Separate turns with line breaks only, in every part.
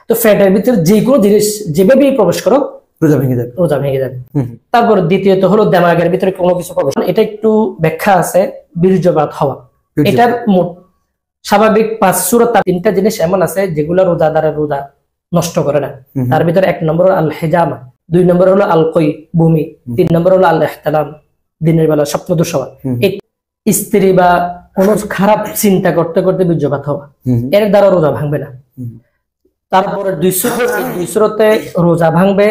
তো ফ্যাটের ভিতরে যে কোনো জিনিস যেভাবেই প্রবেশ করো
রোজা ভেঙে যাবে।
রোজা ভেঙে যাবে। তারপর দ্বিতীয়ত হলো দেমাগের ভিতরে কোনো কিছু প্রবেশ, এটা একটু ব্যাখ্যা আছে, বীর্যপাত হওয়া। এটার মোট স্বাভাবিক 5 সূরা, 3টা জিনিস এমন আছে যেগুলো রোজাদারের রোজা নষ্ট করে না। তার ভিতরে 1 নম্বর আল হিজামা, 2 নম্বর হলো আল কই ভূমি, 3 নম্বর হলো আল ইহতিলাম দিনের বেলা স্বপ্নদোষ হওয়া। স্ত্রী বা কোন খারাপ চিন্তা করতে করতে বীর্যপাত হওয়া, এর দ্বারা রোজা ভাঙবে না। তারপরে 2 সূরাতে রোজা ভাঙবে,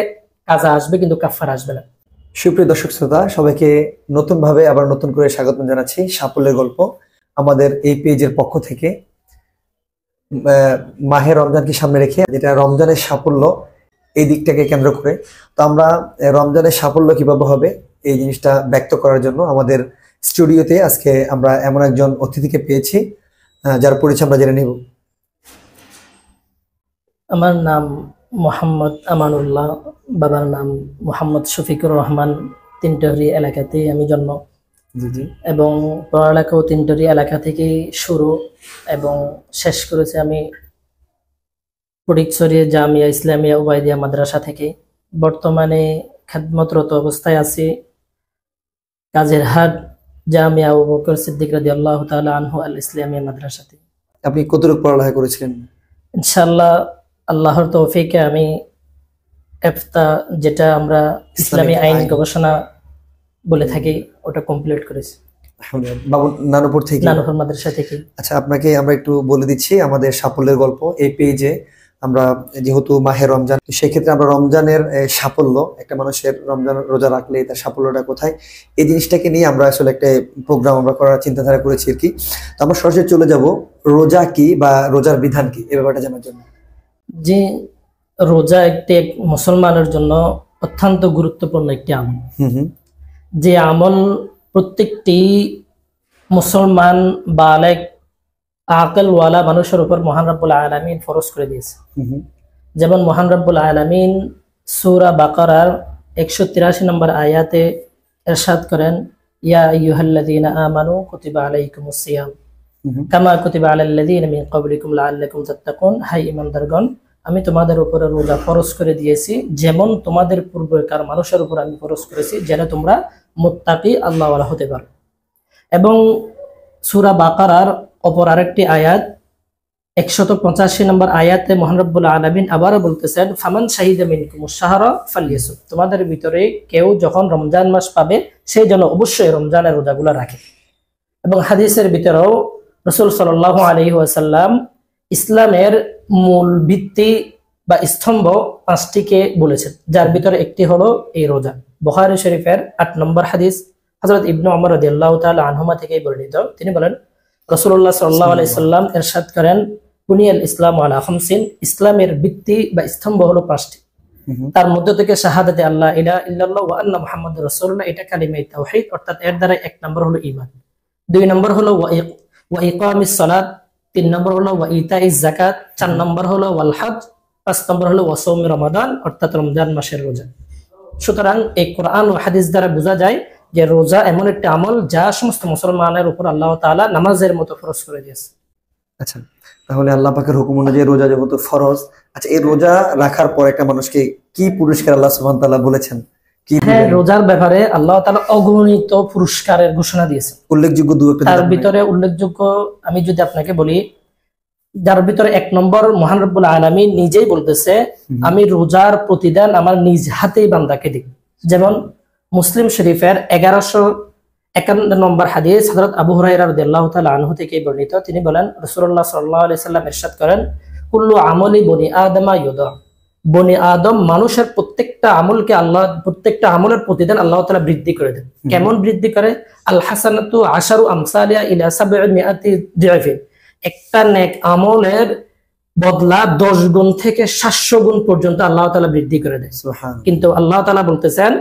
কাজা আসবে কিন্তু কাফারা আসবে না।
সুপ্রিয় দর্শক শ্রোতা, সবাইকে নতুন ভাবে আবার নতুন করে স্বাগত জানাচ্ছি সাফল্যের গল্প আমাদের এই পেজের পক্ষ থেকে। মাহে রমজানকে সামনে রেখে, যেটা রমজানের সাফল্য এই দিকটাকে কেন্দ্র করে, তো আমরা রমজানের সাফল্য কিভাবে হবে এই জিনিসটা ব্যক্ত করার জন্য আমাদের স্টুডিওতে আজকে আমরা এমন একজন অতিথিকে পেয়েছি যার পরিচয় আমরা জেনে নেব।
আমার নাম মোহাম্মদ আমানুল্লাহ, বাবার নাম মোহাম্মদ শফিকুর রহমান। তিনটহরি এলাকাতে আমি জন্ম এবং পড়ালেখাও তিনটহরি এলাকা থেকে শুরু এবং শেষ করেছি আমি ফটিকছড়ি জামিয়া ইসলামিয়া উবাইদিয়া মাদ্রাসা থেকে। বর্তমানে খেদমতরত অবস্থায় আছি কাজেরহাট জামিয়া আবু বকর সিদ্দিক রাদিয়াল্লাহু তাআলা আনহু আল ইসলামিয়া মাদ্রাসাতে।
আপনি কতটুকু পড়ালেখা করেছিলেন?
ইনশাআল্লাহ আল্লাহর তৌফিকে আমি ইফতা, যেটা আমরা ইসলামী আইন গবেষণা বলে থাকি, ওটা কমপ্লিট করেছি
বাবু নানুপুর থেকে,
নানুপুর মাদ্রাসা থেকে।
আচ্ছা, আপনাকে আমরা একটু বলে দিচ্ছি আমাদের সাফল্যের গল্প এই পেজে। আমরা যেহেতু মাহে রমজান, সেই ক্ষেত্রে আমরা রমজানের সাফল্য, একটা মানুষের রমজান রোজা রাখলে তার সাফল্যটা কোথায়, এই জিনিসটাকে নিয়ে আমরা আসলে একটা প্রোগ্রাম আমরা করার চিন্তাধারা করেছি আর কি। তো আমরা সরাসরি চলে যাব রোজা কি বা রোজার বিধান কি, এই ব্যাপারটা জানার জন্য।
যে রোজা একটি মুসলমানের জন্য অত্যন্ত গুরুত্বপূর্ণ একটি আমল, যে আমল প্রত্যেকটি মুসলমান বালেগ আকলওয়ালা মানুষের উপর মহান রব্বুল আলামিন ফরজ করে দিয়েছে। যেমন মহান রব্বুল আলামিন সূরা বাকারার 183 নম্বর আয়াতে ইরশাদ করেন, ইয়া আইয়ুহাল্লাযীনা আমানু কুতিবা আলাইকুমুস সিয়াম কামা কুতিবা আলাল্লাযীনা মিন ক্বাবলিকুম লাআল্লাকুম তাত্তাকুন। হাই ঈমানদারগণ, আমি তোমাদের উপরে রোজা ফরজ করে দিয়েছি যেমন তোমাদের পূর্বকার মানুষের উপর আমি ফরজ করেছি, যেন তোমরা মুত্তাকি আল্লাহওয়ালা হতে পারো। এবং সূরা বাকারার অপর আরেকটি আয়াত 185 নম্বর আয়াতে মহান রব্বুল আলামিন আবারও বলতেছেন, ফামান শাহিদা মিনকুমুশ শাহরা ফালইয়াসুম, তোমাদের ভিতরে কেউ যখন রমজান মাস পাবে সেই জন্য অবশ্যই রমজানের রোজাগুলো রাখে। এবং হাদিসের ভিতরেও রাসূল সাল্লাল্লাহু আলাইহি ওয়াসাল্লাম ইসলামের মূল ভিত্তি বা স্তম্ভ 5টিকে বলেছেন, যার ভিতরে একটি হলো এই রোজা। বুখারী শরীফের 8 নম্বর হাদিস হযরত ইবনে ওমর রাদিয়াল্লাহু তাআলা আনহুমা থেকে বর্ণিত। তিনি বলেন, রাসূলুল্লাহ সাল্লাল্লাহু আলাইহি সাল্লাম ইরশাদ করেন, বুনিয়াল ইসলামু আলা খামসিন, ইসলামের ভিত্তি বা স্তম্ভ হলো 5টি। তার মধ্যে থেকে শাহাদাতে আল্লাহ ইলাহা ইল্লাল্লাহ ওয়া আন্না মুহাম্মাদুর রাসূলুল্লাহ, এটা কালিমায়ে তাওহীদ, অর্থাৎ এর দ্বারা 1 নম্বর হলো ঈমান, 2 নম্বর হলো ওয়া ইকামিস সালাত, 3 নম্বর হলো ওয়া ইতাইজ যাকাত, 4 নম্বর হলো ওয়াল হজ, 5 নম্বর হলো ওয়া সাওম রমাদান, অর্থাৎ রমজান মাসের রোজা। সুতরাং এই কোরআন ও হাদিস দ্বারা বোঝা যায় যে রোজা এমন একটা আমল যা সমস্ত মুসলমানের উপর আল্লাহ তাআলা নামাজের মতো ফরজ করে দিয়েছে।
আচ্ছা, তাহলে আল্লাহ পাকের হুকুম অনুযায়ী রোজা যেহেতু ফরজ, আচ্ছা এই রোজা রাখার পর একটা মানুষকে কি পুরস্কার আল্লাহ সুবহানাহু ওয়া তাআলা বলেছেন?
হ্যাঁ, রোজার ব্যাপারে আল্লাহ তাআলা অগণিত পুরস্কারের ঘোষণা দিয়েছেন।
উল্লেখযোগ্য
তার ভিতরে উল্লেখযোগ্য আমি যদি আপনাকে বলি, যার ভিতরে 1 নম্বর মহান রব্বুল আলামিন নিজেই বলতেছে, আমি রোজার প্রতিদান আমার নিজ হাতেই বান্দাকে দিই। যেমন মুসলিম শরীফের 1151 নম্বর হাদিস হযরত আবু হুরায়রা রাদিয়াল্লাহু তাআলা আনহু থেকে বর্ণিত। তিনি বলেন, রাসূলুল্লাহ সাল্লাল্লাহু আলাইহি সাল্লাম ইরশাদ করেন, কুল্লু আমলি বনি আদমা ইউদা, বনি আদম মানুষের প্রত্যেকটা আমলকে আল্লাহ, প্রত্যেকটা আমলের প্রতিদান আল্লাহ তাআলা বৃদ্ধি করে দেন। কেমন বৃদ্ধি করে? আল হাসানাতু আশারু আমসালিহা ইলা 700 দিআফিন, একটা নেক আমলের বদলা 10 গুণ থেকে 700 গুণ পর্যন্ত আল্লাহ তাআলা বৃদ্ধি করে দেয়। কিন্তু আল্লাহ তাআলা বলতেছেন,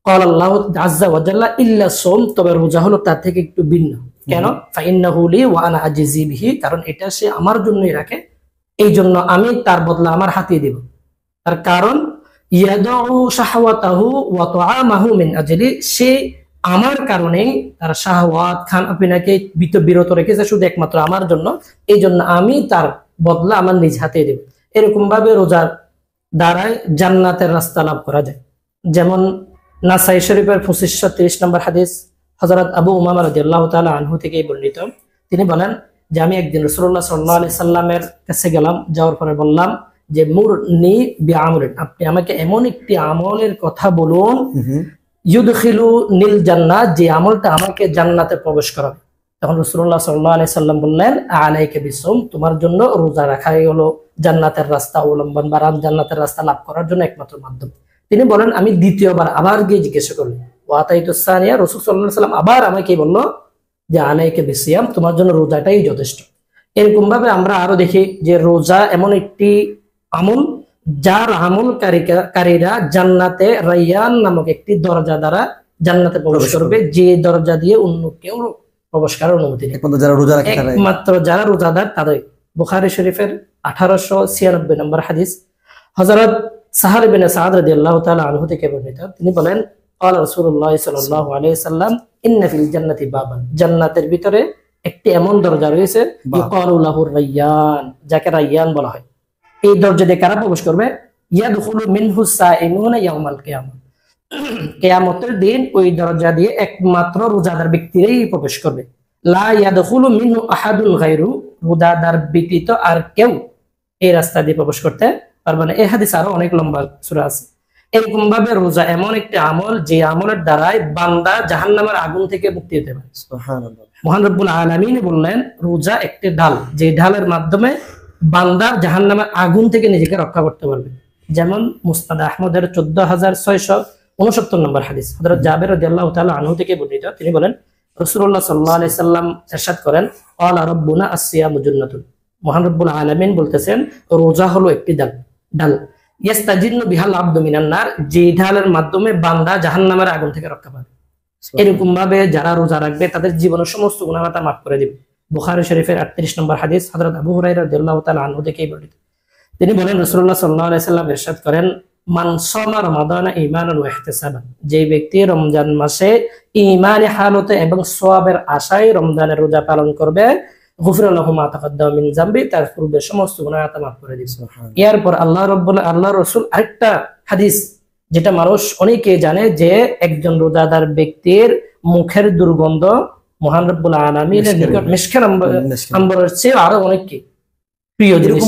قال الله عز وجل ইল্লা সাওম, তবে রোজা হলো তার থেকে একটু ভিন্ন। কেন? ফাইন্নাহু লি ওয়া আনা আজজি বিহি, কারণ এটা সে আমার জন্যই রাখে, এই জন্য আমি তার বদলা আমার হাতে দেব। তার কারণ ইয়াদউ শাহওয়াতাহু ওয়া তুআমাহু মিন আজলি, সে আমার কারণেই তার শাহওয়াত খানাপিনাকে বিরত রেখেছে শুধু একমাত্র আমার জন্য, এই জন্য আমি তার বদলা আমার নিজ হাতে দেব। এরকম ভাবে রোজার দ্বারাই জান্নাতের রাস্তা লাভ করা যায়। যেমন নাসাই শরীফের 2530 নম্বর হাদিস, হযরত আবু উমামা রাদিয়াল্লাহু তাআলা আনহু থেকে বর্ণিত। তিনি বলেন যে আমি একদিন রাসূলুল্লাহ সাল্লাল্লাহু আলাইহি সাল্লামের কাছে গেলাম, যাওয়ার পরে বললাম যে মুরনি বিআমরিন, আপনি আমাকে এমন একটি আমলের কথা বলুন ইউদখিলু নিল জান্নাত, যে আমলটা আমাকে জান্নাতে প্রবেশ করাবে। তখন রাসূলুল্লাহ সাল্লাল্লাহু আলাইহি সাল্লাম বললেন আলাইকা বিসুম, তোমার জন্য রোজা রাখাই হলো জান্নাতের রাস্তা অবলম্বন বা জান্নাতের রাস্তা লাভ করার জন্য একমাত্র মাধ্যম। তিনি বলেন আমি দ্বিতীয়বার আবার গিয়ে জিজ্ঞাসা করলাম, ওয়াতাইতু সানিয়া, রাসূল সাল্লাল্লাহু আলাইহি সাল্লাম আবার আমাকে বলল যে আলাইকা বিসিয়াম, তোমার জন্য রোজাটাই যথেষ্ট। এরকম ভাবে আমরা আরো দেখি যে রোজা এমন একটি আমল যার আমলকারীরা জান্নাতে রাইয়ান নামক একটি দরজা দ্বারা জান্নাতে প্রবেশ করবে, যে দরজা দিয়ে অন্য কেউ প্রবেশ করার অনুমতি নেই, একমাত্র যারা রোজাদার তাদের। বুখারী শরীফের 1896 নম্বর হাদিস, হযরত সাহল ইবনে সাদ রাদিয়াল্লাহু তাআলা আনহু থেকে বর্ণিত। তিনি বলেন ক্বালা রাসূলুল্লাহ সাল্লাল্লাহু আলাইহি ওয়াসাল্লাম ইন্না ফিল জান্নাতি বাবান, জান্নাতের ভিতরে একটি এমন দরজা রয়েছে ইউকালু লাহুর রায়্যান, যাকে রায়্যান বলা হয়। এই দরজা দিয়ে কারা প্রবেশ করবে? ইয়াদখুলু মিনহু সাইমুনা ইয়াউমাল কিয়ামah, কিয়ামতের দিন ওই দরজা দিয়ে একমাত্র রোজাদার ব্যক্তিরাই প্রবেশ করবে। লা ইয়াদখুলু মিনহু আহাদুন গায়রু, রোজাদার ব্যতীত আর কেউ এই রাস্তা দিয়ে প্রবেশ করতে পারবে না। এই হাদিস আরো অনেক লম্বা সূরা আছে। এরকম ভাবে রোজা এমন একটি আমল যে আমলের দ্বারাই বান্দা জাহান্নামের আগুন থেকে মুক্তি পেতে পারে। সুবহানাল্লাহ। মহান রব্বুল আলামিন বললেন রোজা একটি ঢাল, যে ঢালের মাধ্যমে বান্দা জাহান্নামের আগুন থেকে নিজেকে রক্ষা করতে পারবে। যেমন মুসনাদ আহমদের 14669 নম্বর হাদিস, হযরত জাবের রাদিয়াল্লাহু তাআলা আনহু থেকে বর্ণিত। তিনি বলেন রাসূলুল্লাহ সাল্লাল্লাহু আলাইহি সাল্লাম ইরশাদ করেন ক্বালা রাব্বুনা আস-সিয়ামু জান্নাতুন, মহান রব্বুল আলামিন বলতেছেন রোজা হলো একটি ঢাল ইয়াস্তাজিন্নু বিহাল আবদু মিনান নার, যে ঢালের মাধ্যমে বান্দা জাহান্নামের আগুন থেকে রক্ষা পাবে। এরকম ভাবে যারা রোজা রাখবে তাদের জীবনের সমস্ত গুনাহ আল্লাহ মাফ করে দিবে। বুখারী শরীফের 38 নম্বর হাদিস, হযরত আবু হুরায়রা রাদিয়াল্লাহু তাআলা আনহু থেকে বর্ণিত। তিনি বলেন রাসূলুল্লাহ সাল্লাল্লাহু আলাইহি সাল্লাম ইরশাদ করেন মান সামা রমাদানা ঈমানান ওয়া ইহতিসাবান, যে ব্যক্তি রমজান মাসে ঈমানে হালতে এবং সওয়াবের আশায় রমজানের রোজা পালন করবে, গুফিরা লাহু মা তাকাদ্দামা মিন যামবি, তার পূর্বে সমস্ত গুনাহ আল্লাহ মাফ করে দিবেন। এরপর আল্লাহ রাসূল আরেকটা হাদিস যেটা মানুষ অনেকে জানে, যে একজন রোজাদার ব্যক্তির মুখের দুর্গন্ধ মহান রব্বুল আলামিনের নিকট মিশকের আম্বরের চেয়ে আরো অনেক প্রিয় জিনিস।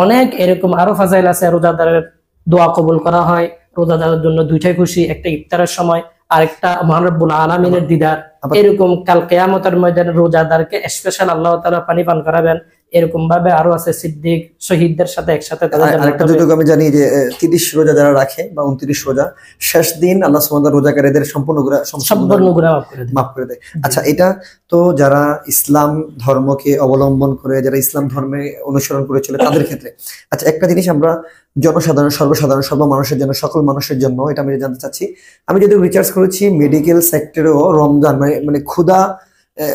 অনেক এরকম আরো ফাজাইল আছে। রোজাদারের দোয়া কবুল করা হয়, রোজাদারের জন্য দুইটাই খুশি, একটা ইফতারের সময় আর একটা মহান রব্বুল আলামিনের দিদার। এরকম কাল কিয়ামতের ময়দানে রোজাদারকে স্পেশাল আল্লাহ তাআলা পানি পান করাবেন। এরকম ভাবে আরো আছে সিদ্দিক শহীদদের সাথে একসাথে।
আরেকটা যতটুকু আমি জানি যে 30 রোজা যারা রাখে বা 29 রোজা, শেষ দিন আল্লাহ সুবহানাহু ওয়া তাআলা রোজাকারীদের সম্পূর্ণ গুনাহ মাফ করে দেয়। আচ্ছা, এটা তো যারা ইসলাম ধর্মকে অবলম্বন করে, যারা ইসলাম ধর্মে অনুসরণ করে চলে তাদের ক্ষেত্রে। আচ্ছা, একটা জিনিস আমরা জনসাধারণ, সর্বসাধারণ, সর্বমানুষের জন্য, সকল মানুষের জন্য এটা আমি জানতে চাচ্ছি। আমি যদি রিসার্চ করেছি মেডিকেল সেক্টরেও রমজান মানে ক্ষুধা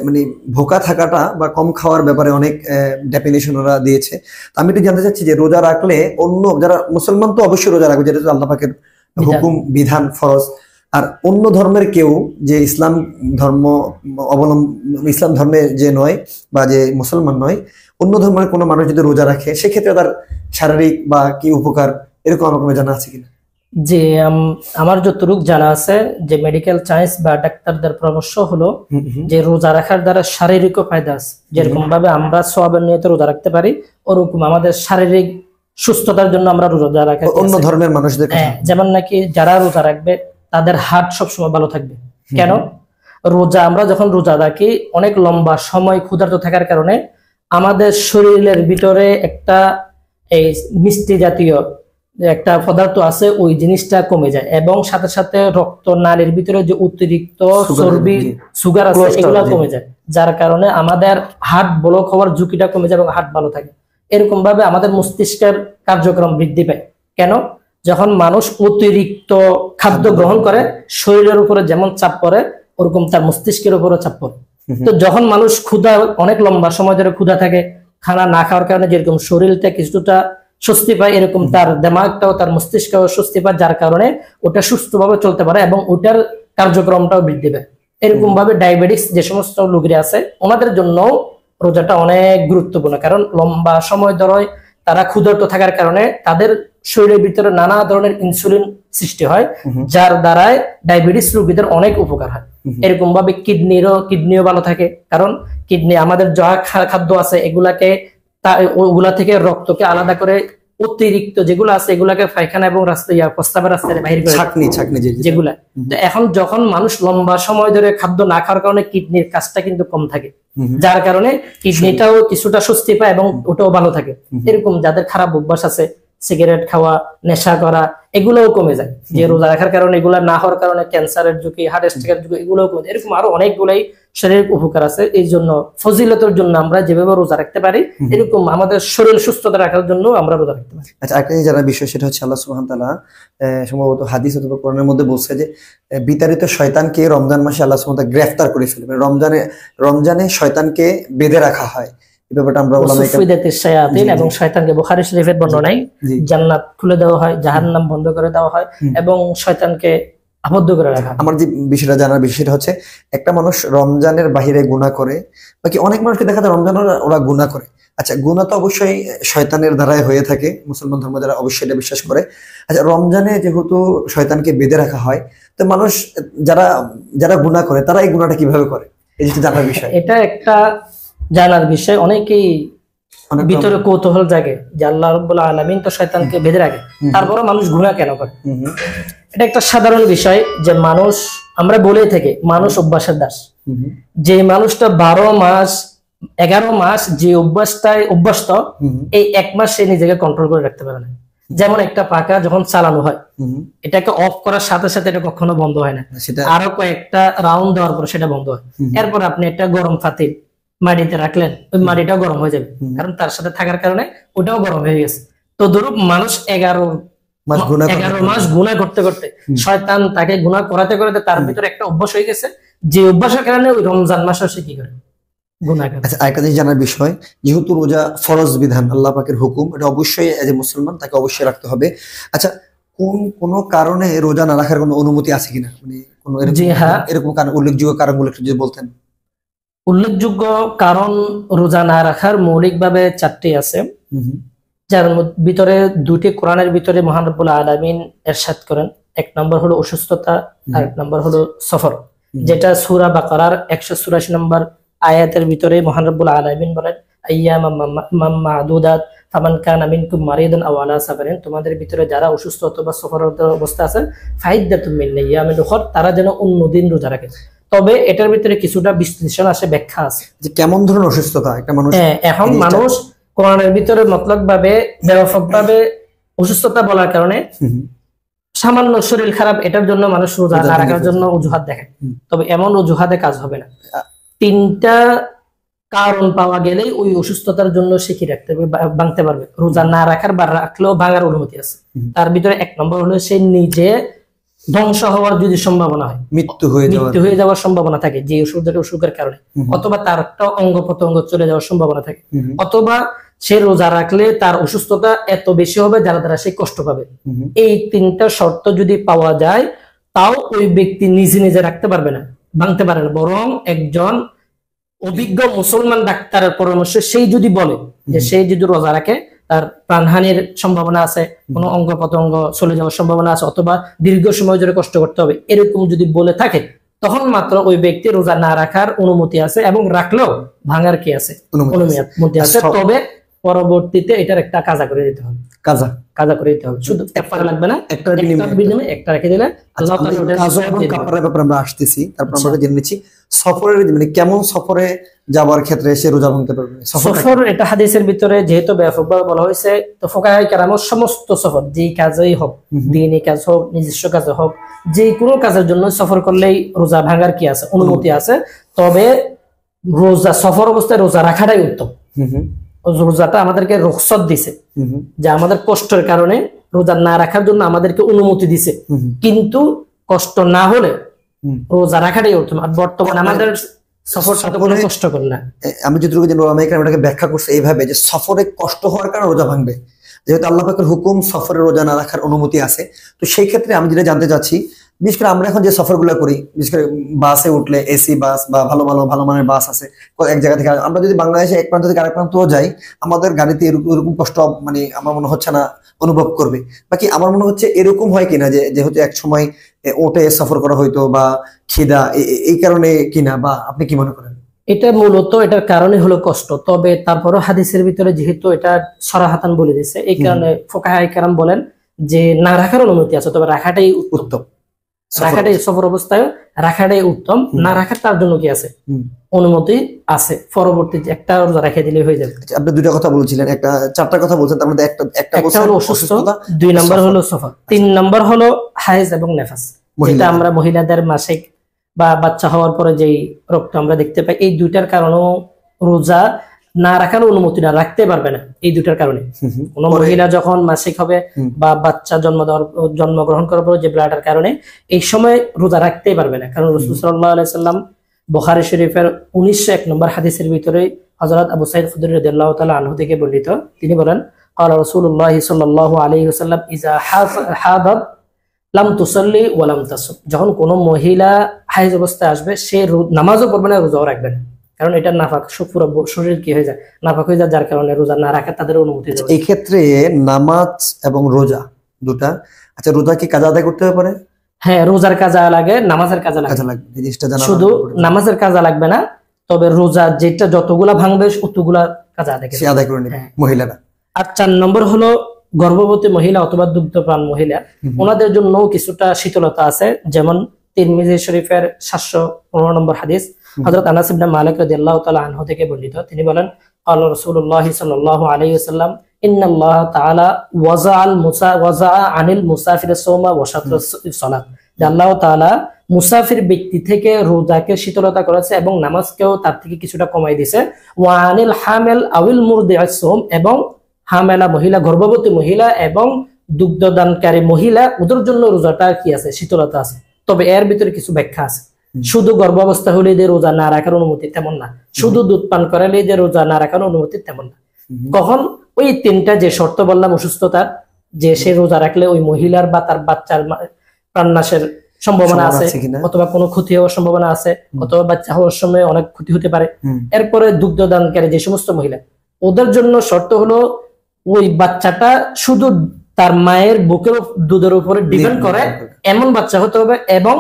মানে ভোকা থাকাটা বা কম খাওয়ার ব্যাপারে অনেক ডেফিনেশন ওরা দিয়েছে। আমি একটু জানতে চাচ্ছি যে রোজা রাখলে অন্য যারা মুসলমান তো অবশ্যই রোজা রাখবে, যেটা আল্লাহ পাকের হুকুম, বিধান, ফরজ। আর অন্য ধর্মের কেউ যে ইসলাম ধর্ম ইসলাম ধর্মে যে নয় বা যে মুসলমান নয়, অন্য ধর্মের কোনো মানুষ যদি রোজা রাখে সেক্ষেত্রে তার শারীরিক বা কি উপকার এরকম আমার কোনো জানা আছে কিনা?
যে আমার যতটুকু জানা আছে যে মেডিকেল সায়েন্স বা ডাক্তারদের পরামর্শ হলো যে রোজা রাখার দ্বারা শারীরিক ফায়দা আছে। যেরকম ভাবে আমরা সওয়াবের নিয়তে রোজা রাখতে পারি, ওরকম আমাদের শারীরিক সুস্থতার জন্য আমরা রোজা রাখি।
অন্য ধর্মের মানুষদের
যেমন নাকি যারা রোজা রাখবে তাদের হার্ট সবসময় ভালো থাকবে। কেন? রোজা আমরা যখন রোজা রাখি অনেক লম্বা সময় ক্ষুধার্ত থাকার কারণে আমাদের শরীরের ভিতরে একটা এই মিষ্টি জাতীয় একটা পদার্থ আছে, ওই জিনিসটা কমে যায় এবং সাথে সাথে রক্ত নালীর ভিতরে যে অতিরিক্ত চর্বি, সুগার আছে এগুলো কমে যায়, যার কারণে আমাদের হার্ট ব্লক হওয়ার ঝুঁকিটা কমে যায় এবং হার্ট ভালো থাকে। এরকম ভাবে আমাদের মস্তিষ্কের কার্যক্রম বৃদ্ধি পায়। কেন? যখন মানুষ অতিরিক্ত খাদ্য গ্রহণ করে শরীরের উপরে যেমন চাপ পড়ে ওরকম তার মস্তিষ্কের উপরে চাপ পড়ে। তো যখন মানুষ ক্ষুধা অনেক লম্বা সময় ধরে ক্ষুধা থাকে, খানা না খাওয়ার কারণে যেরকম শরীরটা কিছুটা স্বস্তি পায়, এরকম তার দিমাগটাও তার মস্তিষ্কও স্বস্তি পায়, যার কারণে ওটা সুস্থভাবে চলতে পারে এবং ওটার কার্যক্রমটাও বৃদ্ধি পায়। এরকম ভাবে ডায়াবেটিস যে সমস্ত রোগীরা আছে ওনাদের জন্য রোজাটা অনেক গুরুত্বপূর্ণ, কারণ লম্বা সময় ধরে তারা ক্ষুধার্ত থাকার কারণে তাদের শরীরের ভিতরে নানা ধরনের ইনসুলিন সৃষ্টি হয়, যার দ্বারায় ডায়াবেটিস রোগীদের অনেক উপকার হয়। এরকম ভাবে কিডনিও ভালো থাকে, কারণ কিডনি আমাদের যা খাদ্য আছে ওগুলা থেকে রক্তকে আলাদা করে অতিরিক্ত যেগুলো আছে এগুলাকে পায়খানা এবং প্রস্রাবের রাস্তায় বাইরে করে
ছাকনি
যেগুলা। তো এখন যখন মানুষ লম্বা সময় ধরে খাদ্য না খাওয়ার কারণে কিডনির কাজটা কিন্তু কম থাকে, যার কারণে কিডনিটাও কিছুটা স্বস্তি পায় এবং ওটাও ভালো থাকে। এরকম যাদের খারাপ অভ্যাস আছে, সিগারেট খাওয়া, নেশা করা, এগুলোও কমে যায় যে রোজা রাখার কারণে। এগুলা না হওয়ার কারণে ক্যান্সারের ঝুঁকি, হার্ট অ্যাটাকের ঝুঁকি এগুলোও কমে যায়। এরকম আরো অনেকগুলাই শারীরিক উপকার আছে। এই জন্য ফজিলতের জন্য আমরা যেভাবে রোজা রাখতে পারি, এরকম আমাদের শরীর সুস্থতা রাখার জন্য আমরা রোজা রাখতে পারি।
আচ্ছা, একটা যারা বিষয় সেটা হচ্ছে আল্লাহ সুবহানাহু ওয়া তাআলা সম্ভবত হাদিস অথবা কোরআনের মধ্যে বলছে যে বিতাড়িত শয়তানকে রমজান মাসে আল্লাহ সুবহানাহু ওয়া তাআলা গ্রেফতার করে ফেলবে। রমজানে শয়তানকে বেঁধে রাখা হয়, এই ব্যাপারটা আমরা
এবং শয়তানকে বুখারী শরীফের বর্ণনায় জান্নাত খুলে দেওয়া হয়, জাহান্নাম বন্ধ করে দেওয়া হয় এবং শয়তানকে আবদ্ধ করে রাখা।
আমার যে বিষয়টা জানার বিষয়টা হচ্ছে, একটা মানুষ রমজানের বাহিরে গুনাহ করে, বাকি অনেক মানুষকে দেখা যায় রমজান ওরা গুনাহ করে। আচ্ছা, গুনাহ তো অবশ্যই শয়তানের দ্বারাই হয়ে থাকে, মুসলমান ধর্ম যারা অবশ্যই এটা বিশ্বাস করে। আচ্ছা, রমজানে যেহেতু শয়তানকে বেঁধে রাখা হয়, তো মানুষ যারা গুনাহ করে তারা এই গুনাহটা কিভাবে করে, এই যেটা জানার বিষয়।
এটা একটা জানার বিষয়, অনেকেই ভিতরে কৌতূহল জাগে যে আল্লাহ রাব্বুল আলামিন তো শয়তানকে বেঁধে রাখে, তারপরে মানুষ গুনাহ কেন করে? এটা একটা সাধারণ বিষয় যে মানুষ, আমরা বলেই থাকি মানুষ অভ্যাসের দাস। যে মানুষটা 11 মাস যে অভ্যাসটায় অভ্যস্ত, এই 1 মাস সে নিজেকে কন্ট্রোল করে রাখতে পারে না। যেমন একটা পাখা যখন চালানো হয়, এটাকে অফ করার সাথে সাথে এটা কখনো বন্ধ হয় না, আরো কয়েকটা রাউন্ড দেওয়ার পর সেটা বন্ধ হয়। এরপর আপনি একটা গরম পাতিল মাটিতে রাখলেন, ওই মাটিটাও গরম হয়ে যাবে, কারণ তার সাথে থাকার কারণে ওটাও গরম হয়ে গেছে। তো ধরুন মানুষ 11 মাস গুনাহ করতে করতে শয়তান তাকে গুনাহ করাতে করাতে তার ভিতরে একটা অভ্যাস হয়ে গেছে, যে অভ্যাসের কারণে ওই রমজান মাসে সে কি করে গুনাহ করে।
আচ্ছা, আরেকটা জিনিস জানার বিষয়, যেহেতু রোজা ফরজ বিধান, আল্লাহ পাকের হুকুম, এটা অবশ্যই এজ এ মুসলমান তাকে অবশ্যই রাখতে হবে। আচ্ছা, কোন কারণে রোজা না রাখার কোনো অনুমতি আছে কিনা, মানে কোনো এরকম কারণ, উল্লেখযোগ্য কারণগুলো একটু যদি বলতেন।
উল্লেখযোগ্য কারণ রোজা না রাখার মৌলিকভাবে 4টি আছে, যার ভিতরে 2টি কোরআনের ভিতরে মহান রব্বুল আলামিন ইরশাদ করেন। 1 নম্বর হলো অসুস্থতা, আর 1 নম্বর হলো সফর, যেটা সূরা বাকারার 184 নম্বর আয়াতের ভিতরে মহান রব্বুল আলামিন বলেন আইয়ামাম মা'দুদাত ফামান কানা মিনকুম মারিদান আও আলা সাফারিন, তোমাদের ভিতরে যারা অসুস্থ অথবা সফররত অবস্থা আছেন, ফাইদ্দাতুম মিন আইয়ামিন উখর, তারা যেন অন্য দিন রোজা রাখে। তবে এটার ভিতরে কিছুটা বিশ্লেষণ আছে, ব্যাখ্যা আছে
যে কেমন ধরনের অসুস্থতা একটা মানুষ।
এখন মানুষ কোরআনের ভিতরে মতলব ভাবে ব্যাপক ভাবে অসুস্থতা বলার কারণে সামান্য শরীর খারাপ, এটার জন্য মানুষ রোজা না রাখার জন্য অজুহাত দেখে। তবে এমন অজুহাতে কাজ হবে না। 3টা কারণ পাওয়া গেলেই ওই অসুস্থতার জন্য সে কি রাখতে হবে, ভাঙতে পারবে। রোজা না রাখার বা রাখলেও ভাঙার অনুমতি আছে। তার ভিতরে 1 নম্বর হলো সে নিজে ধ্বংস হওয়ার যদি সম্ভাবনা হয়, মৃত্যু হয়ে যাওয়ার সম্ভাবনা থাকে যে অসুখের কারণে, অথবা তার একটা অঙ্গ প্রত্যঙ্গ চলে যাওয়ার সম্ভাবনা থাকে, অথবা সে রোজা রাখলে তার অসুস্থতা এত বেশি হবে যার দ্বারা সে কষ্ট পাবে। এই 3টা শর্ত যদি পাওয়া যায়, তাও ওই ব্যক্তি নিজে রাখতে পারবে না, ভাঙতে পারে না। বরং একজন অভিজ্ঞ মুসলমান ডাক্তারের পরামর্শে সেই যদি বলে যে সে যদি রোজা রাখে তার প্রাণহানির সম্ভাবনা আছে, কোনো অঙ্গ প্রত্যঙ্গ চলে যাওয়ার সম্ভাবনা আছে, অথবা দীর্ঘ সময় ধরে কষ্ট করতে হবে, এরকম যদি বলে থাকে, তখন মাত্র ওই ব্যক্তি রোজা না রাখার অনুমতি আছে, এবং রাখলেও ভাঙার কি আছে, অনুমতি আছে। তবে পরবর্তীতে এটার একটা কাজা করে দিতে হবে, কাজা করে দিতে হবে, শুধু কাফারা লাগবে না, একটা রেখে দিলে আল্লাহ তাআলা ওটা কাজা এবং কাফারার ব্যাপারে আমরা আসতেছি। তারপর আমরা জেনে নিচ্ছি সফরের, মানে কেমন সফরে যাওয়ার ক্ষেত্রে সে রোজা ভাঙতে পারবে। সফর এটা হাদিসের ভিতরে যেহেতু ব্যাপকভাবে বলা হয়েছে, তো ফুকাহায়ে কেরামের সমস্ত সফর, যেই কাজেই হোক, দ্বীনি কাজ হোক, নিজস্ব কাজ হোক, যে কোনো কাজের জন্য সফর করলেই রোজা ভাঙার কি আছে, অনুমতি আছে। তবে রোজা সফর অবস্থায় রোজা রাখাটাই উত্তম। রোজাটা আমাদেরকে রুখসত দিছে, যে আমাদের কষ্টের কারণে রোজা না রাখার জন্য আমাদেরকে অনুমতি দিছে, কিন্তু কষ্ট না হলে রোজা রাখাটাই উত্তম। আর বর্তমানে আমাদের সফরটা তো কোনো কষ্টকর না।
আমি যতটুকু জানি ওলামায়ে কেরাম এটাকে ব্যাখ্যা করছে এইভাবে যে সফরে কষ্ট হওয়ার কারণে রোজা ভাঙবে, যেহেতু আল্লাহ পাকের হুকুম সফরে রোজা না রাখার অনুমতি আছে। তো সেই ক্ষেত্রে আমি যেটা জানতে চাচ্ছি বিশেষ করে আমরা এখন যে সফরগুলো করি, বিশেষ করে বাসে উঠলে এসি বাস বা ভালো ভালো ভালো মানের বাস আছে এক জায়গা থেকে আমরা যদি বাংলাদেশে এক প্রান্ত থেকে আরেক প্রান্তও যাই, আমাদের গাড়িতে এরকম কষ্ট মানে আমার মনে হচ্ছে না অনুভব করবে। বাকি আমার মনে হচ্ছে এরকম হয় কিনা যে যেহেতু এক সময় ওটে সফর করা হয়তো বা খিদা এই কারণে কিনা, বা আপনি কি মনে করেন?
এটা মূলত এটার কারণে হলো কষ্ট, তবে তারপরও হাদিসের ভিতরে যেহেতু এটা সরাহাতান বলে দিচ্ছে, এই কারণে ফুকাহায়ে কেরাম বলেন যে না রাখার অনুমতি আছে, তবে রাখাটাই উত্তম। রাখাটাই সফর অবস্থায় রাখাটাই উত্তম, না রাখার তার জন্য কি আছে অনুমতি আছে, পরবর্তী একটা রোজা রেখে দিলে হয়ে যাবে।
আপনি দুইটা কথা বলছিলেন, চারটা কথা বলছেন, তার মধ্যে একটা
হলো অসুস্থতা, 2 নম্বর হলো সফর, 3 নম্বর হলো হায়েজ এবং নেফাস, যেটা আমরা মহিলাদের মাসিক বা বাচ্চা হওয়ার পরে যেই রক্ত আমরা দেখতে পাই, এই দুইটার কারণেও রোজা না রাখার অনুমতি না, রাখতে পারবে না এই দুইটার কারণে। কোন মহিলা যখন মাসিক হবে বা বাচ্চা জন্মগ্রহণ করার পর যে ব্লাডের কারণে এই সময় রোজা রাখতেই পারবে না, কারণ রাসূল সাল্লাল্লাহু আলাইহি সাল্লাম বুখারী শরীফের 1901 নম্বর হাদিসের ভিতরে হযরত আবু সাঈদ খুদরী রাদিয়াল্লাহু তাআলা আনহু থেকে বর্ণিত, তিনি বলেন ক্বালা রাসূলুল্লাহ সাল্লাল্লাহু আলাইহি ওয়াসাল্লাম ইযা হাদাত লাম তুসাল্লি ওয়া লাম তাসুম, যখন কোনো মহিলা হায়েজ অবস্থায় আসবে সে নামাজও পড়বে না, রোজাও রাখবে না, কারণ এটা নাফাক, পুরো শরীর কি হয়ে যায়, নাফাক হয়ে যায়, যার কারণে রোজা না রাখা তাদের অনুমতি দেয়।
এই ক্ষেত্রে নামাজ এবং রোজা দুটা, আচ্ছা রোজা কি কাজা আদায় করতে পারে?
হ্যাঁ, রোজার কাজা লাগে, নামাজের কাজা লাগে, শুধু নামাজের কাজা লাগবে না, তবে রোজা যেটা যতগুলা ভাঙবে ততগুলা কাজা আদায় করে নেবে
মহিলারা।
আর 4 নম্বর হলো গর্ভবতী মহিলা অথবা দুগ্ধপ্রাণ মহিলা, ওনাদের জন্য কিছুটা শীতলতা আছে, যেমন তিরমিজি শরীফের 715 নম্বর হাদিস হযরত আনাস ইবনে মালিক রাদিয়াল্লাহু তাআলা আনহু থেকে বর্ণিত, তিনি বলেন ক্বালা রাসূলুল্লাহ সাল্লাল্লাহু আলাইহি ওয়াসাল্লাম ইন্নাল্লাহ তাআলা ওয়াজা আনিল মুসাফির সাওমা ওয়া শাতরাস সালাত, যে আল্লাহ তাআলা মুসাফির ব্যক্তি থেকে রোজাকে শীতলতা করেছে এবং নামাজকেও তার থেকে কিছুটা কমাই দিয়েছে, ওয়া আনিল হামিল আউল মুরদিআস সাওম, এবং হামেলা মহিলা, গর্ভবতী মহিলা এবং দুগ্ধদানকারী মহিলা, ওদের জন্য রোজাটা কি আছে, শীতলতা আছে। তবে এর ভিতরে কিছু ব্যাখ্যা আছে, শুধু গর্ভাবস্থা হলে যে রোজা না রাখার অনুমতি তেমন না, শুধু দুধ পান করালে যে রোজা না রাখার অনুমতি তেমন না। কখন ওই 3টা যে শর্ত বললাম অসুস্থতার, যে সে রোজা রাখলে ওই মহিলার বা তার বাচ্চার প্রাণনাশের সম্ভাবনা আছে, অথবা কোনো ক্ষতি হওয়ার সম্ভাবনা আছে, অথবা বাচ্চা হওয়ার সময় অনেক ক্ষতি হতে পারে। এরপরে দুগ্ধদানকারী যে সমস্ত মহিলা, ওদের জন্য শর্ত হলো ওই বাচ্চাটা শুধু তার মায়ের বুকের দুধের উপরে ডিপেন্ড করে এমন বাচ্চা হতে হবে, এবং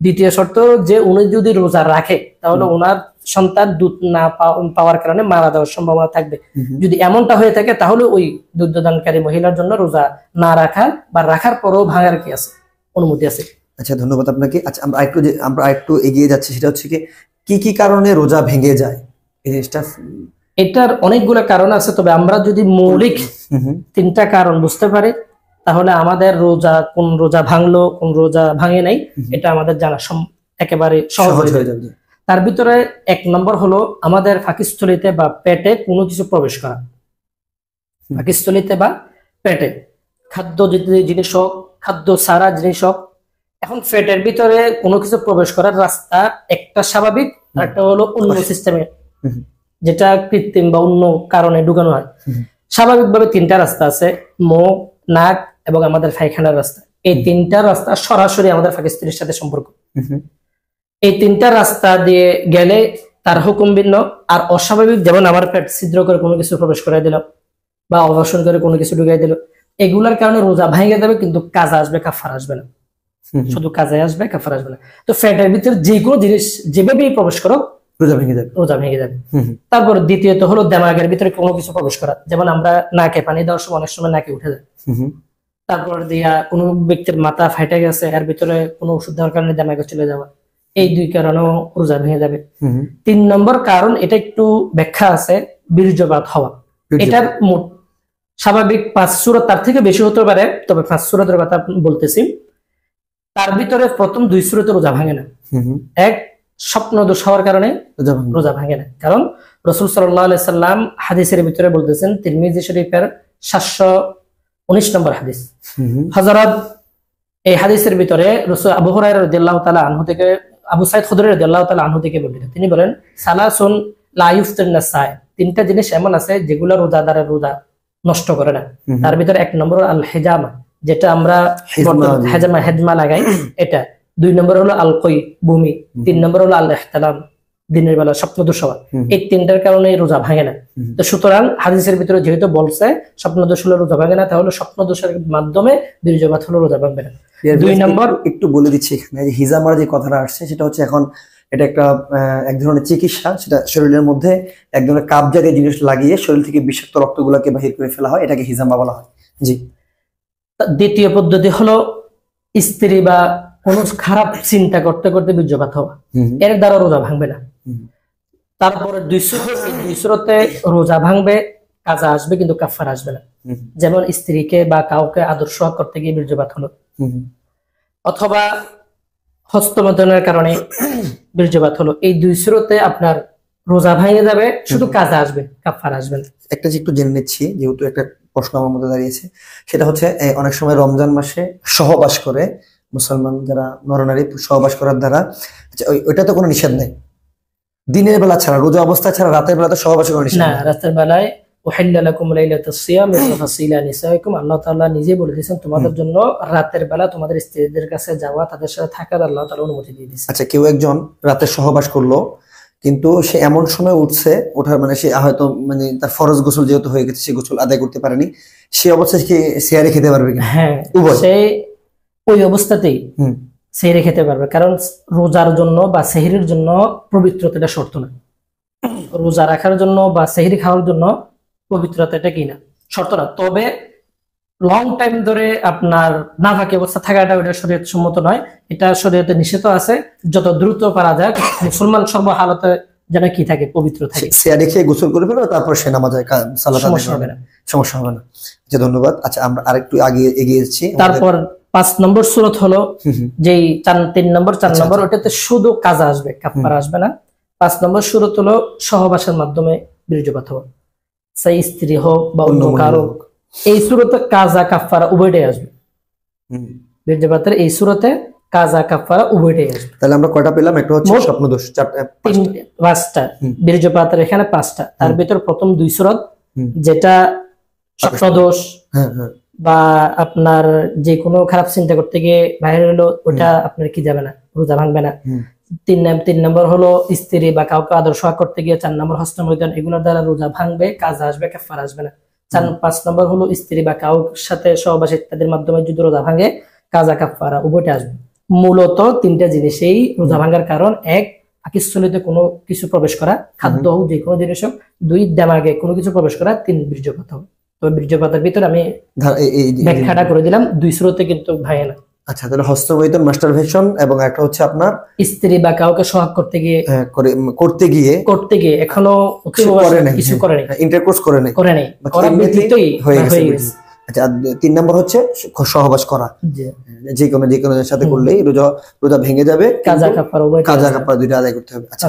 দ্বিতীয় শর্ত যে উনি যদি রোজা রাখে তাহলে ওনার সন্তান দুধ না পাওয়ার কারণে মারা যাওয়ার সম্ভাবনা থাকবে। যদি এমনটা হয়ে থাকে তাহলে ওই দুগ্ধদানকারী মহিলার জন্য রোজা না রাখার বা রাখার পরও ভাঙার কি আছে, অনুমতি আছে।
আচ্ছা, ধন্যবাদ আপনাকে। আচ্ছা, আমরা একটু এগিয়ে যাচ্ছি, সেটা হচ্ছে কি কারণে রোজা ভেঙে যায় এই জিনিসটা?
এটার অনেকগুলো কারণ আছে, তবে আমরা যদি মৌলিক 3টা কারণ বুঝতে পারি তাহলে আমাদের কোন রোজা ভাঙলো কোন রোজা ভাঙে নাই এটা আমাদের জানা একেবারে সহজ হয়ে যাবে। তার ভিতরে 1 নম্বর হলো আমাদের পাকস্থলীতে বা পেটে কোনো কিছু প্রবেশ করা, পাকস্থলীতে বা পেটে খাদ্য জিনিস হোক, খাদ্য সারা জিনিস হোক। এখন পেটের ভিতরে কোনো কিছু প্রবেশ করার রাস্তা একটা স্বাভাবিক, আর একটা হলো অন্য সিস্টেমে, যেটা কৃত্রিম বা অন্য কারণে ঢুকানো হয়। স্বাভাবিকভাবে 3টা রাস্তা আছে, মুখ, নাক এবং আমাদের পায়খানার রাস্তা। এই 3টা রাস্তা সরাসরি আমাদের পাকস্থলীর সাথে সম্পর্ক। এই 3টা রাস্তা দিয়ে গেলে তার হুকুম ভিন্ন। আর অস্বাভাবিক, যেমন আমার পেট ছিদ্র করে কোনো কিছু প্রবেশ করাই দিল বা অবসর করে কোনো কিছু ঢুকাই দিল, এগুলার কারণে রোজা ভেঙে যাবে, কিন্তু কাজা আসবে, কাফারা আসবে না। শুধু কাজে আসবে, কাফারা আসবে না। তো পেটের ভিতরে যে কোনো জিনিস যেভাবেই প্রবেশ করো রোজা ভেঙে যাবে। তারপর দ্বিতীয়ত হলো দেমাগের ভিতরে কোনো কিছু প্রবেশ করা, যেমন আমরা নাকে পানি দেওয়ার সময় অনেক সময় নাকে উঠে যায়। তারপর দিয়া কোনো ব্যক্তির মাথা ফাইটে গেছে, এর ভিতরে কোনো ওষুধ দেওয়ার কারণে দেমাগে চলে যাওয়া, এই 2 কারণেও রোজা ভেঙে যাবে। 3 নম্বর কারণ, এটা একটু ব্যাখ্যা আছে, বীর্যপাত হওয়া। এটার স্বাভাবিক 5 সূরা, তার থেকে বেশি হতে পারে, তবে 5 সূরার কথা বলতেছি। তার ভিতরে প্রথম 2 সূরাতে রোজা ভাঙে না। এক, স্বপ্ন দোষ হওয়ার কারণে রোজা ভাঙে না, কারণ রাসূল সাল্লাল্লাহু আলাইহি সাল্লাম হাদিসের ভিতরে বলতেছেন, তিরমিজি শরীফের 719 নম্বর হাদিস, হযরত এই হাদিসের ভিতরে রাসূল আবু হুরায়রা রাদিয়াল্লাহু তাআলা আনহু থেকে, আবু সাঈদ খুদরী রাদিয়াল্লাহু তাআলা আনহু থেকে বর্ণিত, তিনি বলেন সালাসুন লা ইফতিরনা সায়, 3টা জিনিস এমন আছে যেগুলো রোজাদারের রোজা নষ্ট করে না। তার ভিতরে 1 নম্বর আল হিজামা, যেটা আমরা হেজমা লাগাই, এটা 2 নম্বর হলো আল কই ভূমি, 3 নম্বর হলো আল ইহতিলাম দিনের বেলা স্বপ্নদোষ হওয়া। এই তিনটার কারণে রোজা ভাঙে না। তো সুতরাং হাদিসের ভিতরে যেহেতু বলছে স্বপ্নদোষ হলে রোজা ভাঙে না, তাহলে স্বপ্নদোষের মাধ্যমে বীর্যপাত হলে রোজা ভাঙবে না। 2 নম্বর
একটু বলে দিচ্ছি এখানে, হিজামার যে কথাটা আসছে সেটা হচ্ছে এখন এটা একটা এক ধরনের চিকিৎসা, সেটা শরীরের মধ্যে এক ধরনের কাপ জাতীয় জিনিস লাগিয়ে শরীর থেকে বিষাক্ত রক্তগুলোকে বাহির করে ফেলা হয়, এটাকে হিজামা বলা হয়। জি।
দ্বিতীয় পদ্ধতি হলো স্ত্রী বা কোনো খারাপ চিন্তা করতে করতে বীর্যপাত হওয়া, এর দ্বারা রোজা ভাঙবে না। তারপরে 2 সুরতে রোজা ভাঙবে, কাজা আসবে কিন্তু কাফারা আসবে না। যেমন স্ত্রীকে বা কাউকে আদর্শ করতে গিয়ে বীর্যপাত হলো, অথবা হস্তমৈথুনের কারণে বীর্যপাত হলো, এই 2 সুরতে আপনার রোজা ভাঙে যাবে, শুধু কাজা আসবে, কাফারা আসবে না।
একটা যে একটু জেনে নিচ্ছি, যেহেতু একটা প্রশ্ন আমার মধ্যে দাঁড়িয়েছে, সেটা হচ্ছে অনেক সময় রমজান মাসে সহবাস করে মুসলমান যারা নরনারী সহবাস করার দ্বারা, আচ্ছা ওইটা তো কোনো নিষেধ নেই দিনের বেলা ছাড়া, রোজা অবস্থা ছাড়া রাতের বেলা তো সহবাস করা নিষেধ
না। রাতের বেলায় উহিল্লা লাকুম লাইলাতুস সিয়াম ফাসিলা নিসাইকুম, আল্লাহ তাআলা নিজে বলে দিয়েছেন তোমাদের জন্য রাতের বেলা তোমাদের স্ত্রীদের কাছে যাওয়া, তাদের সাথে থাকার আল্লাহ তাআলা অনুমতি দিয়ে দিয়েছেন।
আচ্ছা, কেউ একজন রাতে সহবাস করলো, কিন্তু সে এমন সময় উঠছে, ওঠার মানে সে হয়তো মানে তার ফরজ গোসল যেহেতু হয়ে গেছে, সে গোসল আদায় করতে পারেনি, সে অবস্থায় কি সিয়ারে খেতে পারবে কিনা?
হ্যাঁ, সে ওই অবস্থাতেই সেহরি খেতে পারবে, কারণ রোজার জন্য বা সেহরির জন্য পবিত্রতাটা শর্ত না। রোজা রাখার জন্য বা সেহরি খাওয়ার জন্য পবিত্রতাটা কি না, শর্ত না। তবে লং টাইম ধরে আপনার নাফাকি অবস্থা থাকাটা ওটা শরীয়ত সম্মত নয়, এটা শরীয়তে নিষেধ আছে। যত দ্রুত পারা যায় মুসলমান সর্বহালতে যেন কি থাকে, পবিত্র থাকে।
সিয়ারে খেয়ে গোসল করে ফেলো, তারপর সে নামাজে সালাত আদায়
সমস্যা হবে
করবে,
না,
সমস্যা হবে না। আচ্ছা, ধন্যবাদ। আচ্ছা, আমরা আরেকটু আগে এগিয়ে যাচ্ছি।
তারপর 5 নম্বর সূরত হলো যেই 3 নম্বর 4 নম্বর, ওটাতে শুধু কাজা আসবে, কাফারা আসবে না। 5 নম্বর সূরত হলো সহবাসের মাধ্যমে বীর্যপাত হওয়া, সেই স্ত্রী হোক বা অন্য কারো। এই সূরতে কাজা কাফারা উভয়টাই আসবে। বীর্যপাতের এই সূরতে কাজা কাফারা উভয়টাই আসবে।
তাহলে আমরা কয়টা পেলাম? একটা হচ্ছে স্বপ্নদোষ,
5টা, বীর্যপাতের এখানে 5টা। তার ভিতর প্রথম 2 সূরত যেটা স্বপ্নদোষ বা আপনার যে কোনো খারাপ চিন্তা করতে গিয়ে বাইরে হলো, ওটা আপনার কি যাবে না, রোজা ভাঙবে না। 3 নম্বর হলো স্ত্রী বা কাউকে আদর্শ করতে গিয়ে, 4 নম্বর হস্তমৈথুন, এগুলোর দ্বারা রোজা ভাঙবে, কাজা আসবে, কাফারা আসবে না। 5 নম্বর হলো স্ত্রী বা কাউর সাথে সহবাস ইত্যাদির মাধ্যমে যদি রোজা ভাঙে, কাজা কাফারা উভয়টা আসবে। মূলত 3টা জিনিসেই রোজা ভাঙার কারণ: 1 পাকস্থলীতে কোনো কিছু প্রবেশ করা, খাদ্য হোক যে কোনো জিনিস হোক; 2 দেমাগে কোনো কিছু প্রবেশ করা; 3 বীর্যপাত হোক। তবে বীর্যপাতের ভিতরে আমি ব্যাখ্যাটা করে দিলাম, 2 স্রোতে কিন্তু ভাঙে না।
আচ্ছা, তাহলে হস্তমৈথুন, মাস্টারবেশন, এবং একটা হচ্ছে আপনার
স্ত্রী বা কাউকে সোহাগ করতে গিয়ে করতে গিয়ে এখনো কিছু করে নাই,
ইন্টারকোর্স করে নাই, হয়ে গেছে। আচ্ছা, 3 নম্বর হচ্ছে সহবাস করা, যে কোনো সাথে করলেই রোজা ভেঙে যাবে, কাজা কাফারা দুইটা আদায় করতে হবে। আচ্ছা,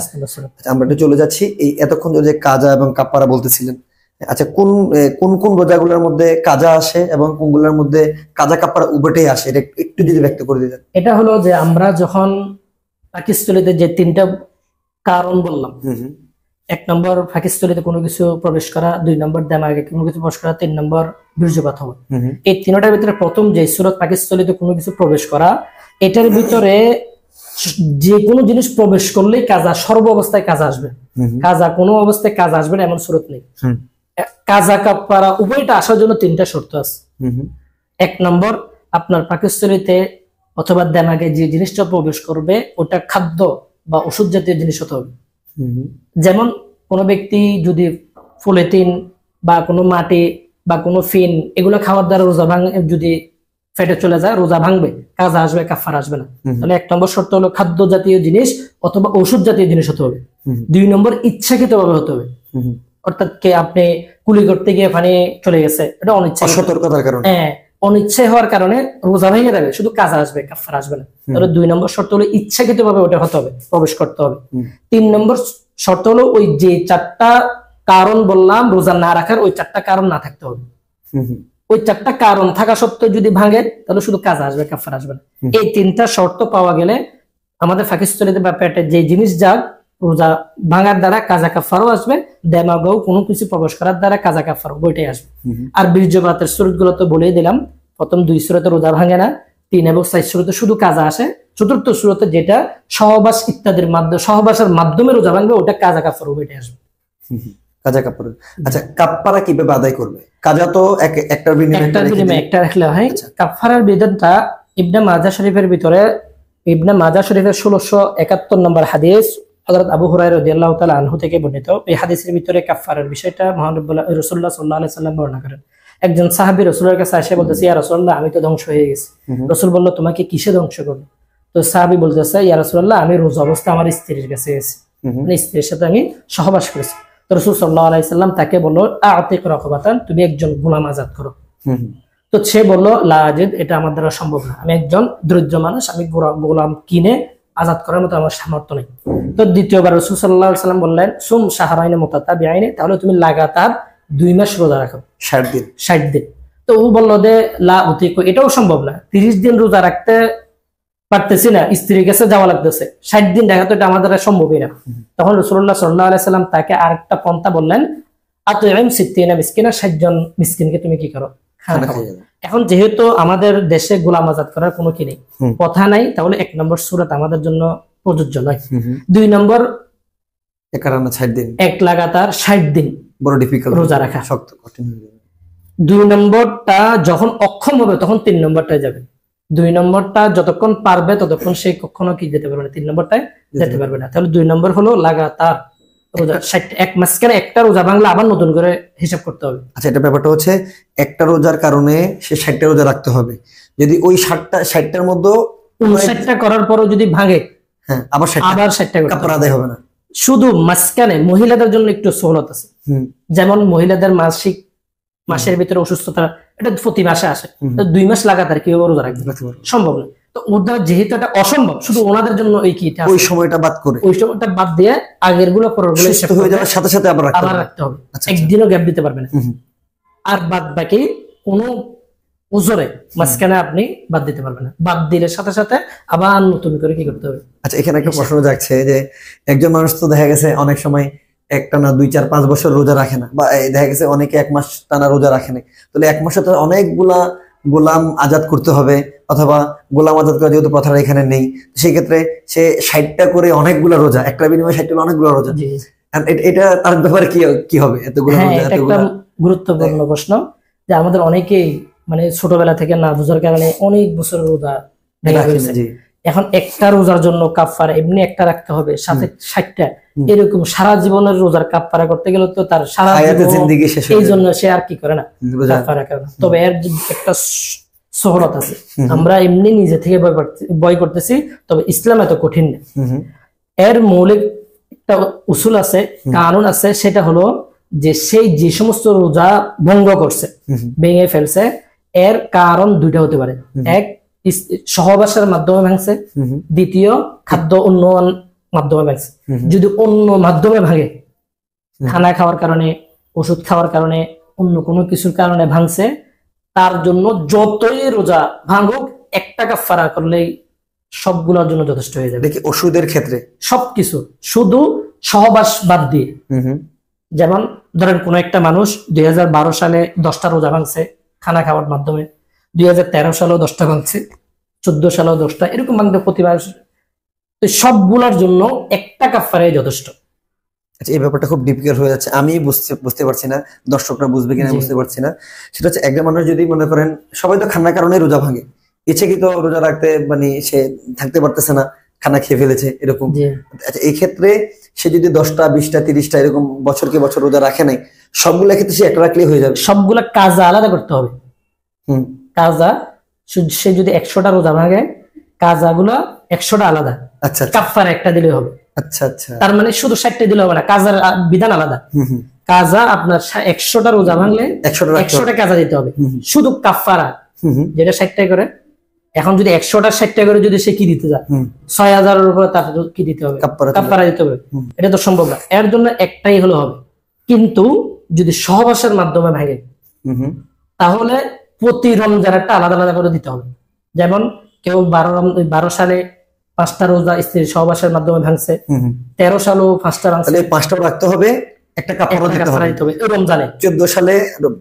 আমরা একটু চলে যাচ্ছি এই এতক্ষণ যে কাজা এবং কাফারা বলতেছিলেন। আচ্ছা, কোন কোন রোজাগুলোর মধ্যে কাজা আসে এবং কোনগুলোর মধ্যে কাজা কাফারা উভয়টাই আসে, এটা একটু যদি ব্যক্ত করে দিতেন।
এটা হলো যে আমরা যখন পাকস্থলীতে যে 3টা কারণ বললাম, 1 নম্বর পাকস্থলীতে কোনো কিছু প্রবেশ করা, 2 নম্বর দেমাগে কোনো কিছু প্রবেশ করা, 3 নম্বর বীর্যপাত হওয়া। এই 3টার ভিতরে প্রথম যে সূরত পাকস্থলীতে কোনো কিছু প্রবেশ করা, এটার ভিতরে যে কোনো জিনিস প্রবেশ করলেই কাজা, সর্ব অবস্থায় কাজা আসবে। কাজা কোনো অবস্থায় কাজা আসবে না এমন সূরত নেই। কাজা কাফারা উভয়টা আসার জন্য 3টা শর্ত আছে। 1 নম্বর, আপনার পাকস্থলীতে অথবা দেমাগে যে জিনিসটা প্রবেশ করবে ওটা খাদ্য বা ওষুধ জাতীয় জিনিস হতে হবে। যেমন কোনো ব্যক্তি যদি পলিথিন বা কোনো মাটি বা কোনো ফিন এগুলো খাওয়ার দ্বারা রোজা ভাঙে, যদি ফেটে চলে যায়, রোজা ভাঙবে, কাজা আসবে, কাফারা আসবে না। তাহলে 1 নম্বর শর্ত হলো খাদ্য জাতীয় জিনিস অথবা ওষুধ জাতীয় জিনিস হতে হবে। 2 নম্বর, ইচ্ছাকৃতভাবে হতে হবে, অর্থাৎ কে আপনি কুলি করতে গিয়ে পানি চলে গেছে, এটা অনিচ্ছা,
সতর্কতার কারণে,
অনিচ্ছায় হওয়ার কারণে রোজা ভেঙে যাবে, শুধু কাজা আসবে, কাফারা আসবে না। তাহলে 2 নম্বর শর্ত হলো ইচ্ছাকৃতভাবে ওটা হতে হবে, প্রবেশ করতে হবে। 3 নম্বর শর্ত হলো ওই যে 4টা কারণ বললাম রোজা না রাখার, ওই 4টা কারণ না থাকতে হবে। ওই 4টা কারণ থাকা সত্ত্বেও যদি ভাঙে, তাহলে শুধু কাজা আসবে, কাফারা আসবে না। এই 3টা শর্ত পাওয়া গেলে আমাদের পাকস্থলীতে বা পেটে যে জিনিস যাক, রোজা ভাঙার দ্বারা কাজা কাফারও আসবে, দেমাগেও কোনো কিছু প্রবেশ করার দ্বারা কাজা কাফার বইটাই আসবে। আর বীর্যপাতের সূরত গুলো তো বলেই দিলাম, প্রথম 2 সূরতে রোজা ভাঙে না, 3 এবং 4 সূরতে শুধু কাজা আসে, চতুর্থ সূরাতে যেটা সহবাস ইত্যাদির মাধ্যমে সহবাসের মাধ্যমে রোজা ভাঙবে ওটা কাজা কাফারা ওইটা আসবে।
কাজা কাপড়। আচ্ছা, কাফারা কিভাবে আদায় করবে? কাজা তো একটার বিনিময়ে
একটা রাখলে হয়। কাফারার বিধানটা ইবনে মাজাহ শরীফের ভিতরে, ইবনে মাজাহ শরীফের 1671 নম্বর হাদিস হযরত আবু হুরায়রা রাদিয়াল্লাহু তাআলা আনহু থেকে বর্ণিত। এই হাদিসের ভিতরে কাফারার বিষয়টা মহান রাসূলুল্লাহ সাল্লাল্লাহু আলাইহি সাল্লাম বর্ণনা করেন। একজন সাহাবী রাসূলের কাছে এসে বলতেছে, ইয়া রাসূলুল্লাহ, আমি তো ধ্বংস হয়ে গেছি। রাসূল বলল, তোমাকে কিসে ধ্বংস করবে? তো সাহাবী বলতেছে, ইয়া রাসূলুল্লাহ, আমি রোজা অবস্থায় আমার স্ত্রীর কাছে গেছি, মানে স্ত্রীর সাথে আমি সহবাস করেছি। তো রাসূল সাল্লাল্লাহু আলাইহি সাল্লাম তাকে বলল, আতিক রাকবাতান, তুমি একজন গোলাম আজাদ করো। তো সে বলল, লা আজিদ, এটা আমার দ্বারা সম্ভব না, আমি একজন দরিদ্র মানুষ, আমি গোলাম কিনে আজাদ করার মতো আমার সামর্থ্য নেই। তো দ্বিতীয়বার রাসূল সাল্লাল্লাহু আলাইহি সাল্লাম বললেন, সুম শাহরাইনে মুতাতাবিআইনে, তাহলে তুমি লাগাতার 2 মাস রোজা রাখো, 60 দিন। তো ও বলল যে লা উতিকু, এটাও সম্ভব না, 30 দিন রোজা রাখতে পারতেছি না, স্ত্রীর কাছে যাওয়া লাগতেছে, 60 দিন দেখা তো এটা আমাদের সম্ভবই না। তখন রাসূলুল্লাহ সাল্লাল্লাহু আলাইহি সাল্লাম তাকে আরেকটা পন্থা বললেন, আতুইম 60 মিসকিনা, 60 জন মিসকিনকে তুমি কি করো, খানা খাও। এখন যেহেতু আমাদের দেশে গোলাম আজাদ করার কোনো কি নেই, কথা নাই, তাহলে 1 নম্বর সূরাত আমাদের জন্য প্রযোজ্য নয়। 2 নম্বর, এক লাগাতার 60 দিন
বড় ডিফিকাল্ট
রোজা রাখা,
শক্ত কঠিন।
2 নম্বরটা যখন অক্ষম হবে তখন 3 নম্বরটায় যাবে। 2 নম্বরটা যতক্ষণ পারবে ততক্ষণ সে কখনো কি যেতে পারবে না, 3 নম্বরটায় যেতে পারবে না। তাহলে 2 নম্বর হলো লাগাতার রোজা 60, 1 মাস কেন একটা রোজা ভাঙলে আবার নতুন করে হিসাব করতে হবে।
আচ্ছা, এটা ব্যাপারটা হচ্ছে একটা রোজার কারণে সে 60টা রোজা রাখতে হবে। যদি ওই 60টার মধ্যে
59টা করার পরও যদি ভাঙে,
হ্যাঁ, আবার 60টা কাফারা আদায় হবে না।
শুধু মাঝখানে মহিলাদের জন্য একটু সহলত আছে, যেমন মহিলাদের মাসের ভিতরে অসুস্থতা, এটা প্রতি মাসে আসে, 2 মাস লাগাতার কিভাবে রোজা রাখবে, সম্ভব না। তো ওদের যেহেতু এটা অসম্ভব, শুধু ওনাদের জন্য ওই সময়টা বাদ দিয়ে আগের গুলো পরের গুলো
হয়ে যাওয়ার সাথে সাথে আবার
রাখতে হবে। একদিনও গ্যাপ দিতে পারবে না। আর বাদ বাকি কোনো ওজরে মাঝখানে আপনি বাদ দিতে পারবেন না, বাদ দিলে সাথে সাথে আবার নতুন করে কি করতে হবে।
আচ্ছা, এখানে একটা প্রশ্ন জাগছে যে একজন মানুষ তো দেখা গেছে অনেক সময় একটানা 2, 4, 5 বছর রোজা রাখে না, বা দেখা গেছে অনেকে 1 মাস টানা রোজা রাখে না, তাহলে 1 মাসে তো অনেকগুলা গোলাম আজাদ করতে হবে, অথবা গোলাম আজাদ করা যেহেতু প্রথাটা এখানে নেই, সেই ক্ষেত্রে সে 60টা করে অনেকগুলা রোজা, একটা বিনিময়ে 60টা অনেকগুলা রোজা, এটা তার ব্যাপারে কি হবে? এতগুলো রোজা,
একটা গুরুত্বপূর্ণ প্রশ্ন, যে আমাদের অনেকেই মানে ছোটবেলা থেকে না বুঝার কারণে অনেক বছর রোজা ভেঙে ফেলেছে। এখন একটা রোজার জন্য কাফারা এমনি একটা রাখতে হবে, সাথে 60টা, এরকম সারা জীবনের রোজার কাফারা করতে গেলে তো তার সারা
জিন্দেগি শেষ,
এই জন্য সে আর কি করে না, কাফারা করে না। তবে এর একটা সহলত আছে, আমরা এমনি নিজে থেকে ভয় করতেছি, তবে ইসলাম এত কঠিন না। এর মৌলিক একটা উসুল আছে, কানুন আছে, সেটা হলো যে সেই যে সমস্ত রোজা ভঙ্গ করছে, ভেঙে ফেলছে, এর কারণ 2টা হতে পারে। এক, সহবাসের মাধ্যমে ভাঙছে, দ্বিতীয় খাদ্য অন্য মাধ্যমে ভাঙছে। যদি অন্য মাধ্যমে ভাঙে, খানা খাওয়ার কারণে, ওষুধ খাওয়ার কারণে, অন্য কোনো কিছুর কারণে ভাঙছে, তার জন্য যতই রোজা ভাঙুক একটা কাফারা করলেই সবগুলোর জন্য যথেষ্ট হয়ে যাবে।
দেখি ওষুধের ক্ষেত্রে
সবকিছু, শুধু সহবাস বাদ দিয়ে, যেমন ধরেন কোন একটা মানুষ 2012 সালে 10টা রোজা ভাঙছে খানা খাওয়ার মাধ্যমে, 2013 সালেও 10টা ভাঙছে, 14 সালেও 10টা, এরকম ভাঙতে প্রতিবার, সবগুলোর জন্য একটা কাফারাই যথেষ্ট।
আচ্ছা, এই ব্যাপারটা খুব ডিফিকাল্ট হয়ে যাচ্ছে, আমি বুঝতে পারছি না, দর্শকরা বুঝবে কিনা বুঝতে পারছি না। সেটা হচ্ছে একজন মানুষ যদি মনে করেন সবাই তো খানার কারণে রোজা ভাঙে, ইচ্ছাকৃত রোজা রাখতে মানে সে থাকতে পারতেছে না, খানা খেয়ে ফেলেছে এরকম। আচ্ছা, এই ক্ষেত্রে সে যদি 10টা 20টা 30টা এরকম বছরকে বছর রোজা রাখে নাই, সবগুলা ক্ষেত্রে সে একটা রাখলেই হয়ে যাবে?
সবগুলা কাজা আলাদা করতে হবে। কাজা, সে যদি 100টা রোজা ভাঙে, কাজাগুলা 100টা আলাদা,
আচ্ছা,
কাফারা একটা দিলে হবে।
আচ্ছা আচ্ছা,
তার মানে শুধু 60টা দিলে হবে না, কাজার বিধান আলাদা। কাজা আপনার 100টা রোজা ভাঙলে 100টা কাজা দিতে হবে, শুধু কাফারা যেটা 60টা করে। এখন যদি 100টা 60টা করে যদি সে কি দিতে যায়, 6000-এর উপরে তার কি দিতে হবে, কাফারা দিতে হবে, এটা তো সম্ভব না। এর জন্য একটাই হলো হবে। কিন্তু যদি সহবাসের মাধ্যমে ভাঙে, তাহলে প্রতি রমজানটা আলাদা আলাদা করে দিতে হবে। যেমন কেউ 12 সালে 5টা রোজা স্ত্রীর সহবাসের মাধ্যমে ভাঙছে, 13 সালেও 5টা ভাঙছে,
5টাও রাখতে হবে, একটা কাফারা দিতে হবে রমজানে। 14 সালে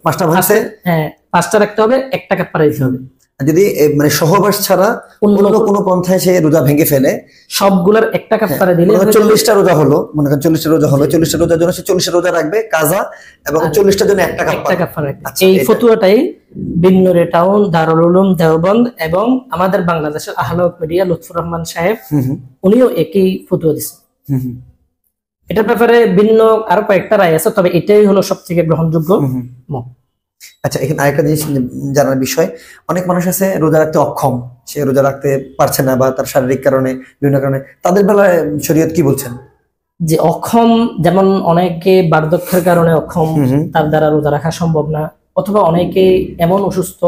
5টা ভাঙছে,
হ্যাঁ 5টা রাখতে হবে, একটা কাফারা দিতে হবে।
যদি মানে সহবাস ছাড়া অন্য কোনো পন্থায় সে রোজা ভেঙে ফেলে,
সবগুলোর একটা কাফারা দিলে
40টা রোজা হলো, মনে করেন 40টা রোজা হলো, 40টা রোজার জন্য সে 40টা রোজা রাখবে কাজা, এবং 40টার জন্য একটা কাফারা।
এই ফতোয়াটাই বিন্নুরে টাউন, দারুল উলুম দেওবন্দ এবং আমাদের বাংলাদেশের আহলে হক মিডিয়া লুৎফর রহমান সাহেব উনিও একই ফতোয়া দিয়েছেন। এটার ব্যাপারে ভিন্ন আরো কয়েকটা রায় আছে, তবে এটাই হলো সবথেকে গ্রহণযোগ্য মত।
আচ্ছা, এখানে আরেকটা জিনিস জানার বিষয়, অনেক মানুষ আছে রোজা রাখতে অক্ষম, সে রোজা রাখতে পারছে না বা তার শারীরিক কারণে বিভিন্ন কারণে, তাদের বেলায় শরীয়ত কি বলছেন?
যে অক্ষম, যেমন অনেকে বার্ধক্যের কারণে অক্ষম, তার দ্বারা রোজা রাখা সম্ভব না, অথবা অনেকে এমন অসুস্থ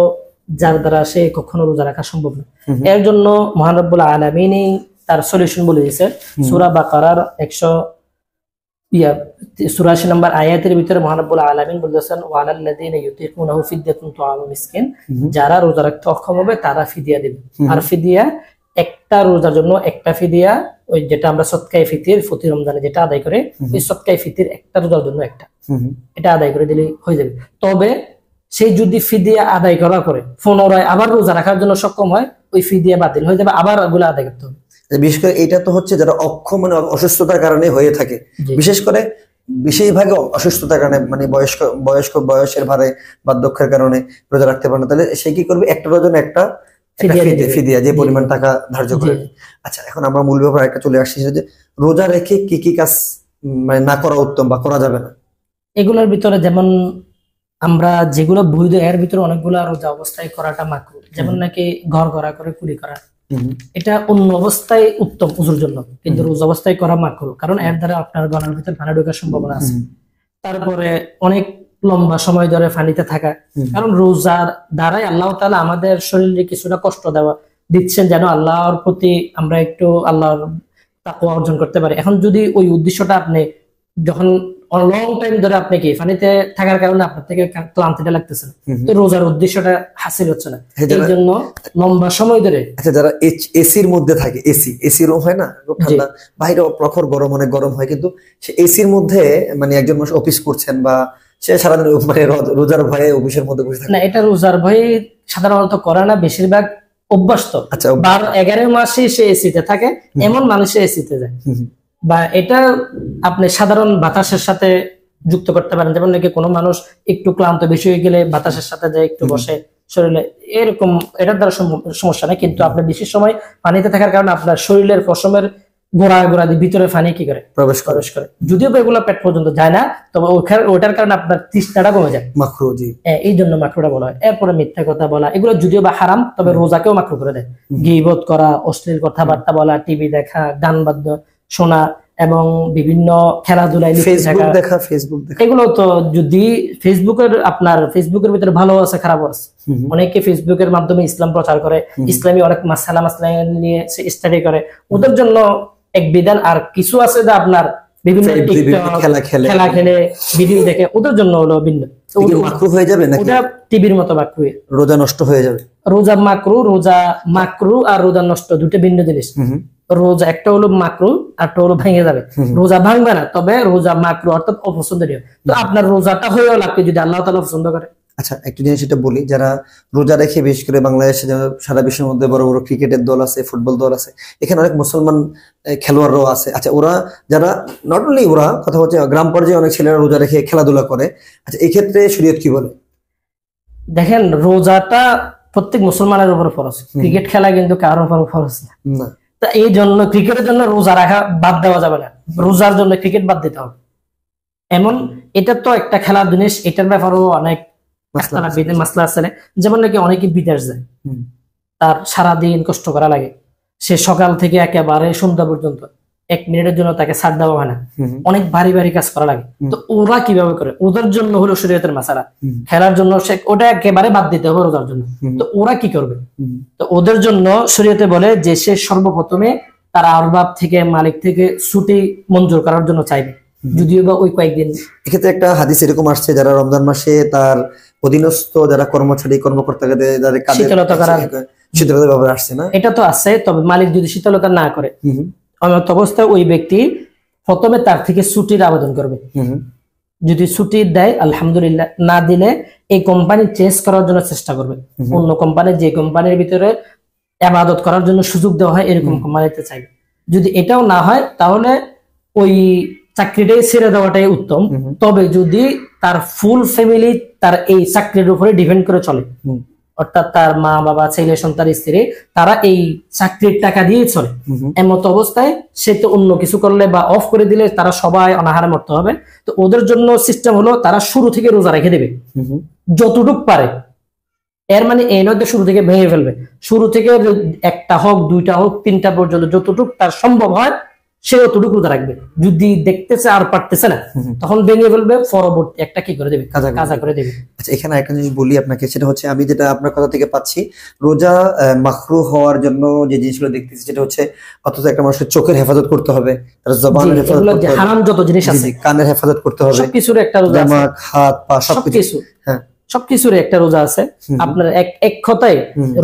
যার দ্বারা সে কখনো রোজা রাখা সম্ভব না, এর জন্য মহান রব্বুল আলামিনই তার সলিউশন বলে দিয়েছে। সূরা বাকারার 183 নম্বর আয়াতের ভিতরে মহান রব্বুল আলামিন বলেছেন, ওয়ালাল্লাযীনা ইউতিকুনাহু ফিদয়াতুন তুআমু মিসকিন, যারা রোজা রাখতে অক্ষম হবে তারা ফিদিয়া দিবে। আর ফিদিয়া একটা রোজার জন্য একটা ফিদিয়া, ওই যেটা আমরা সদকায়ে ফিতির প্রতি রমজানে যেটা আদায় করে, ওই সদকায়ে ফিতির একটা রোজার জন্য একটা, এটা আদায় করে দিলে হয়ে যাবে। তবে সেই যদি ফিদিয়া আদায় করার পরে পুনরায় আবার রোজা রাখার জন্য সক্ষম হয়, ওই ফিদিয়া বাতিল হয়ে যাবে, আবার ওগুলো আদায় করতে হবে।
বিশেষ করে এটা তো হচ্ছে যারা অক্ষম মানে অসুস্থতার কারণে হয়ে থাকে, বিশেষ করে বেশিরভাগ অসুস্থতার কারণে, মানে বয়সের ভারে বার্ধক্যের কারণে রোজা রাখতে পারে না, তাহলে সে কি করবে? একটা রোজার জন্য একটা ফিদিয়া, যে পরিমাণ টাকা ধার্য করে। আচ্ছা, এখন আমরা মূল ব্যাপার একটা চলে আসছি, যে রোজা রেখে কি কি কাজ মানে না করা উত্তম বা করা যাবে না?
এগুলোর ভিতরে যেমন আমরা যেগুলো বৈধ, এর ভিতরে অনেকগুলো রোজা অবস্থায় করাটা মাকরুহ, যেমন নাকি ঘর ঘরা করে কুলি করা, এটা অন্য অবস্থায় উত্তম উজুর জন্য, কিন্তু রোজা অবস্থায় করা মাকরুহ, কারণ এর দ্বারা আপনার গলার ভিতরে পানি ঢোকার সম্ভাবনা আছে। তারপরে অনেক লম্বা সময় ধরে পানিতে থাকা, কারণ রোজার দ্বারাই আল্লাহ তাআলা আমাদের শরীরে কিছুটা কষ্ট দিচ্ছেন, যেন আল্লাহর প্রতি আমরা একটু আল্লাহর তাকওয়া অর্জন করতে পারি। এখন যদি ওই উদ্দেশ্যটা আপনি যখন লং টাইম ধরে আপনি কি পানিতে থাকার কারণে আপনার থেকে ক্লান্তিটা লাগতেছে না, তো রোজার উদ্দেশ্যটা হাসিল হচ্ছে না, এই জন্য লম্বা সময় ধরে।
আচ্ছা, যারা এসির মধ্যে থাকে, এসি রুম হয় না, ঠান্ডা, বাইরে প্রখর গরম, অনেক গরম হয়, কিন্তু সে এসির মধ্যে মানে একজন মানুষ অফিস করছেন বা সে সারাদিন মানে রোজার ভয়ে অফিসের মধ্যে বসে থাকে
না, এটা রোজার ভয়ে সাধারণত করে না, বেশিরভাগ অভ্যস্ত।
আচ্ছা,
11 মাসে সে এসিতে থাকে, এমন মানুষে এসিতে যায়, বা এটা আপনি সাধারণ বাতাসের সাথে যুক্ত করতে পারেন, যেমন নাকি কোনো মানুষ একটু ক্লান্ত বেশি হয়ে গেলে বাতাসের সাথে যায় একটু বসে শরীরে, এরকম এটার দ্বারা সমস্যা নেই। কিন্তু আপনি বেশি সময় পানিতে থাকার কারণে আপনার শরীরের পশমের গোড়া দিয়ে ভিতরে পানি কি করে প্রবেশ করে, যদিও এগুলো পেট পর্যন্ত যায় না, তবে ওটার কারণে আপনার তৃষ্ণাটা কমে যায়,
মাকরুহ। জি,
এই জন্য মাকরুহটা বলা হয়। এরপরে মিথ্যা কথা বলা, এগুলো যদিও বা হারাম, তবে রোজাকেও মাকরুহ করে দেয়। গীবত করা, অশ্লীল কথাবার্তা বলা, টিভি দেখা, গান বাদ্য শোনা এবং বিভিন্ন খেলাধুলায়
ফেসবুক দেখা,
এগুলো তো যদি ফেসবুকের ভিতরে ভালো আছে খারাপ আছে। অনেকে ফেসবুকের মাধ্যমে ইসলাম প্রচার করে, ইসলামী অনেক মাসআলা নিয়ে স্টাডি করে, ওদের জন্য এক বিধান। আর কিছু আছে যে আপনার বিভিন্ন খেলা খেলে ভিডিও দেখে, ওদের জন্য হলো ভিন্ন,
মাকরুহ হয়ে যাবে নাকি?
ওটা টিভির মতো মাকরুহ,
রোজা নষ্ট হয়ে যাবে।
রোজা মাকরুহ আর রোজা নষ্ট দুটো ভিন্ন জিনিস। রোজা একটা হলো মাকরুহ, আরটা হলো ভেঙে যাবে। রোজা ভাঙবে না, তবে রোজা মাকরুহ অর্থাৎ অপছন্দনীয়। তো আপনার রোজাটা হয়েও লাগবে যদি আল্লাহ তাআলা পছন্দ করে।
আচ্ছা, একটা জিনিস এটা বলি, যারা রোজা রেখে, বিশেষ করে বাংলাদেশে সারা বিশ্বের মধ্যে বড় বড় ক্রিকেটের দল আছে, ফুটবল দল আছে, এখানে অনেক মুসলমান খেলোয়াড়রাও আছে। আচ্ছা, ওরা যারা নট অনলি ওরা, কথা হচ্ছে গ্রাম পর্যায়ে অনেক ছেলেরা রোজা রেখে খেলাধুলা করে। আচ্ছা, এই ক্ষেত্রে শরীয়ত কি বলে?
দেখেন, রোজাটা প্রত্যেক মুসলমানের উপর ফরজ, ক্রিকেট খেলা কিন্তু কারোর উপর ফরজ না। তা এই জন্য ক্রিকেটের জন্য রোজা রাখা বাদ দেওয়া যাবে না, রোজার জন্য ক্রিকেট বাদ দিতে হবে এমন। এটা তো একটা খেলার জিনিস, এটার ব্যাপারেও অনেক মাসলা আছে। যেমন নাকি অনেকে বিদেশ যায়, তার সারাদিন কষ্ট করা লাগে, সে সকাল থেকে একেবারে সন্ধ্যা পর্যন্ত 1 মিনিটের জন্য তাকে ছাড় দেওয়া হয় না, অনেক ভারী ভারী কাজ করা লাগে। তো ওরা কিভাবে করে? ওদের জন্য হলো শরীয়তের মাসালা, খেলার জন্য সে ওটা একেবারে বাদ দিতে হবে রোজার জন্য। তো ওরা কি করবে? তো ওদের জন্য শরীয়তে বলে যে সে সর্বপ্রথমে তার আরবাব থেকে, মালিক থেকে ছুটি মঞ্জুর করার জন্য চাইবে, যদিও বা ওই কয়েকদিন।
এক্ষেত্রে একটা হাদিস এরকম আসছে, যারা রমজান মাসে তার অধীনস্থ যারা কর্মচারী কর্মকর্তাকে
শীতলতা করার
ব্যাপার আসছে না,
এটা তো আছে। তবে মালিক যদি শীতলতা না করে, অবস্থায় ওই ব্যক্তি প্রথমে তার থেকে ছুটির আবেদন করবে। যদি ছুটি দেয় আলহামদুলিল্লাহ, না দিলে এই কোম্পানি চেঞ্জ করার জন্য চেষ্টা করবে। অন্য কোম্পানি, যে কোম্পানির ভিতরে ইবাদত করার জন্য সুযোগ দেওয়া হয় এরকম কোম্পানিতে চাইবে। যদি এটাও না হয় তাহলে ওই চাকরিটাই ছেড়ে দেওয়াটাই উত্তম। তবে যদি তার ফুল ফ্যামিলি তার এই চাকরির উপরে ডিপেন্ড করে চলে, অর্থাৎ তার মা বাবা, ছেলে সন্তান, স্ত্রী, তারা এই চাকরির টাকা দিয়ে চলে, এমত অবস্থায় সে তো অন্য কিছু করলে বা অফ করে দিলে তারা সবাই অনাহারে মরতে হবে। তো ওদের জন্য সিস্টেম হলো তারা শুরু থেকে রোজা রেখে দেবে যতটুক পারে। এর মানে এই নয় শুরু থেকে ভেঙে ফেলবে, শুরু থেকে একটা হোক, দুইটা হোক, তিনটা পর্যন্ত যতটুক তার সম্ভব হয় সে অতটুকু রোজা রাখবে। যদি দেখতেছে আর পারতেছে না তখন ভেঙে ফেলবে, পরবর্তী একটা কি করে দেবে, কাজা করে দেবে।
আচ্ছা, এখানে একটা জিনিস বলি আপনাকে, সেটা হচ্ছে আমি যেটা আপনার কথা থেকে পাচ্ছি, রোজা মাকরুহ হওয়ার জন্য যে জিনিসগুলো দেখতেছি সেটা হচ্ছে অথচ একটা মানুষের চোখের হেফাজত করতে হবে, তার জবানের হেফাজত করতে হবে,
হারাম যত জিনিস আছে
কানের হেফাজত করতে হবে,
সবকিছুর একটা রোজা আছে,
হাত পা সবকিছু, হ্যাঁ
সবকিছুর একটা রোজা আছে। আপনার এক কথায়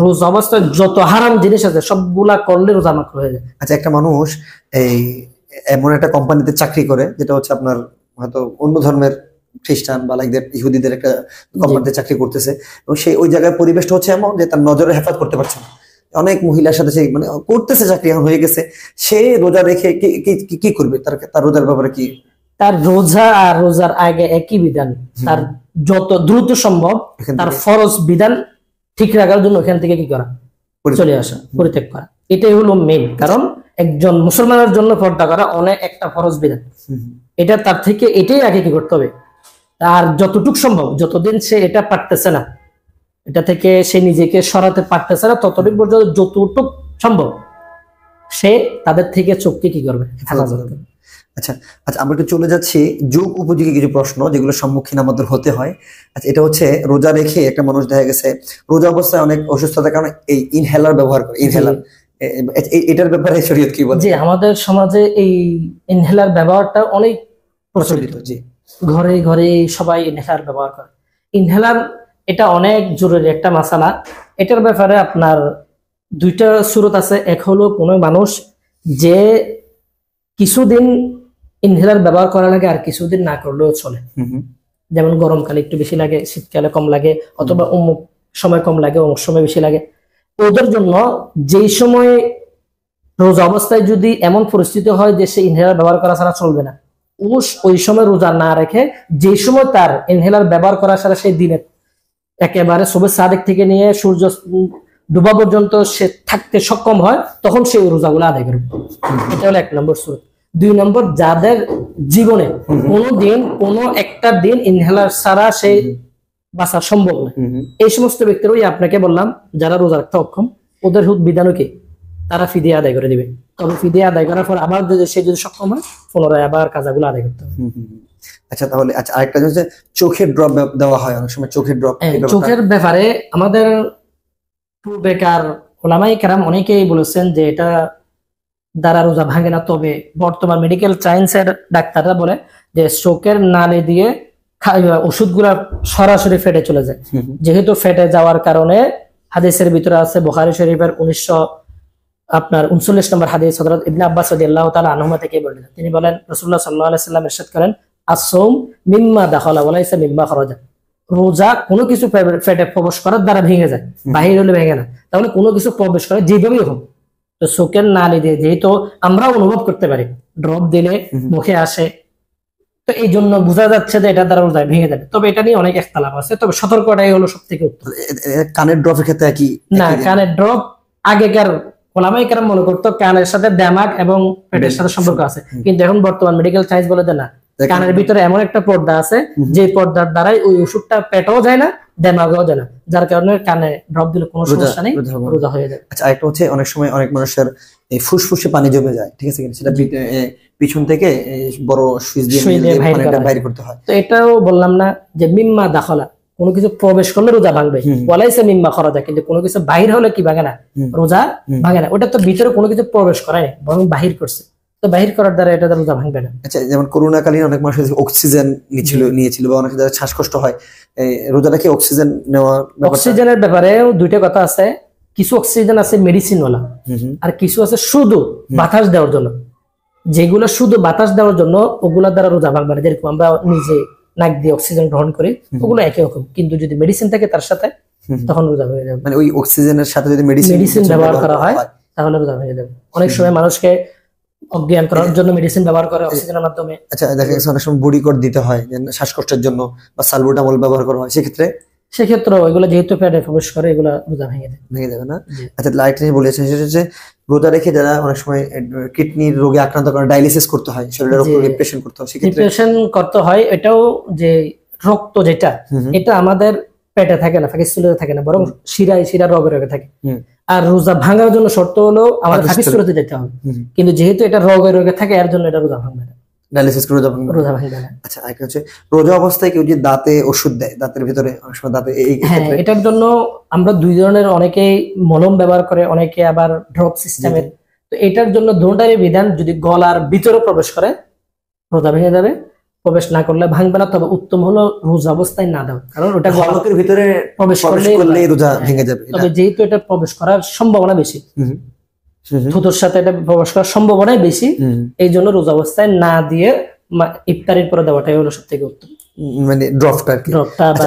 রোজা অবস্থায় যত হারাম জিনিস আছে সবগুলা করলে রোজা মাকরুহ হয়ে যায়।
আচ্ছা, একটা মানুষ এই এমন একটা কোম্পানিতে চাকরি করে যেটা হচ্ছে আপনার হয়তো অন্য ধর্মের খ্রিস্টান বা লাইক দ্যাট ইহুদিদের একটা কোম্পানিতে চাকরি করতেছে, এবং সেই ওই জায়গায় পরিবেশটা হচ্ছে এমন যে তার নজরে হেফাজত করতে পারছে না, অনেক মহিলার সাথে সে মানে করতেছে, চাকরি এখন হয়ে গেছে, সে রোজা রেখে কি করবে? তার রোজার ব্যাপারে কি?
তার রোজা আর রোজার আগে একই বিধান, তার যত দ্রুত সম্ভব তার ফরজ বিধান ঠিক রাখার জন্য ওখান থেকে কি করা, চলে আসা, পরিত্যাগ করা। এটাই হলো মেইন কারণ। একজন মুসলমানের জন্য পর্দা করা অনেক একটা ফরজ বিধান, এটা তার থেকে এটাই আগে কি করতে হবে। আর যতটুক সম্ভব, যতদিন সে এটা পারতেছে না, এটা থেকে সে নিজেকে সরাতে পারতেছে না, ততটুক পর্যন্ত যতটুক সম্ভব সে তাদের থেকে চোখকে কি করবে, হেফাজত করবে।
আচ্ছা আচ্ছা, আমরা একটু চলে যাচ্ছি যুগ উপযোগী কিছু প্রশ্ন যেগুলো সম্মুখীন আমাদের হতে হয়। আচ্ছা, এটা হচ্ছে রোজা রেখে একটা মানুষ দেখা গেছে রোজা অবস্থায় অনেক অসুস্থতার কারণে এই ইনহেলার ব্যবহার করে, ইনহেলার, এটার ব্যাপারে শরীয়ত কি বলে?
জি, আমাদের সমাজে এই ইনহেলার ব্যবহারটা অনেক প্রচলিত।
জি,
ঘরে ঘরে সবাই ইনহেলার ব্যবহার করে। ইনহেলার এটা অনেক জরুরি একটা মাসালা। এটার ব্যাপারে আপনার দুইটা সুরত আছে। এক হলো কোনো মানুষ যে কিছুদিন ইনহেলার ব্যবহার করা লাগে আর কিছুদিন না করলেও চলে, যেমন গরমকালে একটু বেশি লাগে, শীতকালে কম লাগে, অথবা অমুক সময় কম লাগে, অমুক সময় বেশি লাগে। ওদের জন্য যেই সময় রোজা অবস্থায় যদি এমন পরিস্থিতি হয় যে সে ইনহেলার ব্যবহার করা ছাড়া চলবে না, ওই সময় রোজা না রেখে যেই সময় তার ইনহেলার ব্যবহার করা ছাড়া সেই দিনে একেবারে সবে সাদেক থেকে নিয়ে সূর্য ডুবা পর্যন্ত সে থাকতে সক্ষম হয়, তখন সে রোজাগুলো আদায় করবে। এটা হলো 1 নম্বর সুরত। 2 নম্বর, যাদের জীবনে কোনো একটা দিন ইনহেলার ছাড়া সে বাঁচা সম্ভব না, এই সমস্ত ব্যক্তির, ওই আপনাকে বললাম যারা রোজা রাখতে অক্ষম, ওদের বিধানও কি, তারা ফিদিয়া আদায় করে দিবে। তবে ফিদিয়া আদায় করার পর আবার সে যদি সক্ষম হয় পুনরায় আবার কাজাগুলো আদায় করতে হবে।
আচ্ছা, তাহলে আচ্ছা আরেকটা হচ্ছে চোখের ড্রপ দেওয়া হয় অনেক সময়, চোখের ড্রপ।
চোখের ব্যাপারে আমাদের পূর্বেকার ওলামায়ে কেরাম অনেকেই বলেছেন যে এটা দ্বারা রোজা ভাঙে না। তবে বর্তমান মেডিকেল সায়েন্সের ডাক্তাররা বলে যে চোখের নালী দিয়ে ওষুধগুলা সরাসরি ফেটে চলে যায়। যেহেতু ফেটে যাওয়ার কারণে হাদিসের ভিতরে আছে, বুখারী শরীফের 1939 নম্বর হাদিস, হযরত ইবনে আব্বাস রাদিয়াল্লাহু তাআলা আনহুমা থেকে বর্ণিত। তিনি বলেন রাসূলুল্লাহ সাল্লাল্লাহু আলাইহি ওয়াসাল্লাম ইরশাদ করেন, আস-সাওম মিম্মা দাখালা ওয়া লাইসা মিম্মা খারাজা। রোজা কোনো কিছু পেটে প্রবেশ করার দ্বারা ভেঙে যায়, বাহির হলে ভেঙে না। তাহলে কোনো কিছু প্রবেশ করে যেভাবেই হোক, তো চোখের নালী দিয়ে যেহেতু আমরা অনুভব করতে পারি, ড্রপ দিলে মুখে আসে, তো এই জন্য বোঝা যাচ্ছে যে এটা দ্বারা রোজা ভেঙে যাবে। তবে এটা নিয়ে অনেক ইখতিলাফ আছে, তবে সতর্কটাই হলো সবথেকে উত্তম।
কানের ড্রপের ক্ষেত্রে কি
না, কানের ড্রপ আগেকার ওলামায়ে কেরাম মনে করতো কানের সাথে দিমাগ এবং পেটের সাথে সম্পর্ক আছে, কিন্তু এখন বর্তমান মেডিকেল সায়েন্স বলে যে না, কানের ভিতরে এমন একটা পর্দা আছে যে পর্দার দ্বারাই ওই ওষুধটা পেটেও যায় না, দিমাগেও যায় না, যার কারণে কানে ড্রপ দিলে কোনো সমস্যা নেই, রোজা হয়ে যায়।
আচ্ছা, আরেকটা হচ্ছে অনেক সময় অনেক মানুষের এই ফুসফুসে পানি জমে যায়, ঠিক আছে, সেটা পিছন থেকে বড় সুইচ দিয়ে পানিটা বাইরে করতে হয়।
তো এটাও বললাম না যে মিম্মা দাখালা, কোনো কিছু প্রবেশ করলে রোজা ভাঙবে, ওয়ালাইসা মিম্মা খারাজা, কিন্তু কোনো কিছু বাহির হলে কি ভাঙে না, রোজা ভাঙে না। ওটা তো ভিতরে কোনো কিছু প্রবেশ করায় বরং বাহির করছে, তো বাহির করার দ্বারা এটা রোজা ভাঙবে না।
আচ্ছা, যেমন করোনাকালীন অনেক মানুষ অক্সিজেন নিয়েছিল বা অনেক যাদের শ্বাসকষ্ট হয়, রোজাটা কি অক্সিজেন নেওয়া?
অক্সিজেনের ব্যাপারে দুইটা কথা আছে। কিছু অক্সিজেন আছে মেডিসিন ওয়ালা, আর কিছু আছে শুধু বাতাস দেওয়ার জন্য। যেগুলো শুধু বাতাস দেওয়ার জন্য, ওগুলোর দ্বারা রোজা ভাঙবে না। যেরকম আমরা নিজে নাক দিয়ে অক্সিজেন গ্রহণ করি, ওগুলো একই রকম, কিন্তু যদি মেডিসিন থাকে তার সাথে তখন রোজা ভেঙে যাবে।
মানে ওই অক্সিজেনের সাথে যদি মেডিসিন
ব্যবহার করা হয় তাহলে রোজা ভেঙে যাবে। অনেক সময় মানুষকে অজ্ঞান করার জন্য মেডিসিন ব্যবহার করে অক্সিজেনের মাধ্যমে।
আচ্ছা, দেখা গেছে অনেক সময় বডি কোড দিতে হয় শ্বাসকষ্টের জন্য, বা সালবুটামল ব্যবহার করা হয়, সেক্ষেত্রে
এগুলো যেহেতু পেটে প্রবেশ করে এগুলো রোজা ভেঙে যাবে
না। আচ্ছা, লাইট নিয়ে বলেছেন, সেটা হচ্ছে রোজা রেখে যারা অনেক সময় কিডনির রোগে আক্রান্ত করে ডায়ালিসিস করতে হয়, শরীরের উপর রিপ্রেশন করতে হয়,
রিপ্রেশন করতে হয়। এটাও যে রক্ত যেটা, এটা আমাদের পেটে থাকে না, পাকস্থলীতে থাকে না, বরং শিরা রোগে থাকে। আর রোজা ভাঙার জন্য শর্ত হলো আমাদের পাকস্থলীতে যেতে হবে, কিন্তু যেহেতু এটা রোগে থাকে এর জন্য এটা রোজা ভাঙবে না,
ডায়ালিসিস করে রোজা ভাঙবে না। আচ্ছা, আরেকটা হচ্ছে রোজা অবস্থায় কেউ যে দাঁতে ওষুধ দেয়, দাঁতের ভিতরে অনেক সময় দাঁতে,
এটার জন্য আমরা দুই ধরনের, অনেকেই মলম ব্যবহার করে, অনেকে আবার ড্রপ সিস্টেমের। তো এটার জন্য দুটারই বিধান, যদি গলার ভিতরে প্রবেশ করে রোজা ভেঙে যাবে, প্রবেশ না করলে ভাঙবে না। তবে উত্তম হলো রোজা অবস্থায় না দাও, কারণ ওটা
গলার ভিতরে
প্রবেশ করলে রোজা ভেঙে যাবে। তবে যেহেতু এটা প্রবেশ করার সম্ভাবনা বেশি, থুতুর সাথে এটা প্রবেশ করার সম্ভাবনাই বেশি, এই জন্য রোজা অবস্থায় না দিয়ে ইফতারের পরে দেওয়াটাই হলো সব থেকে উত্তম,
মানে ড্রপটা।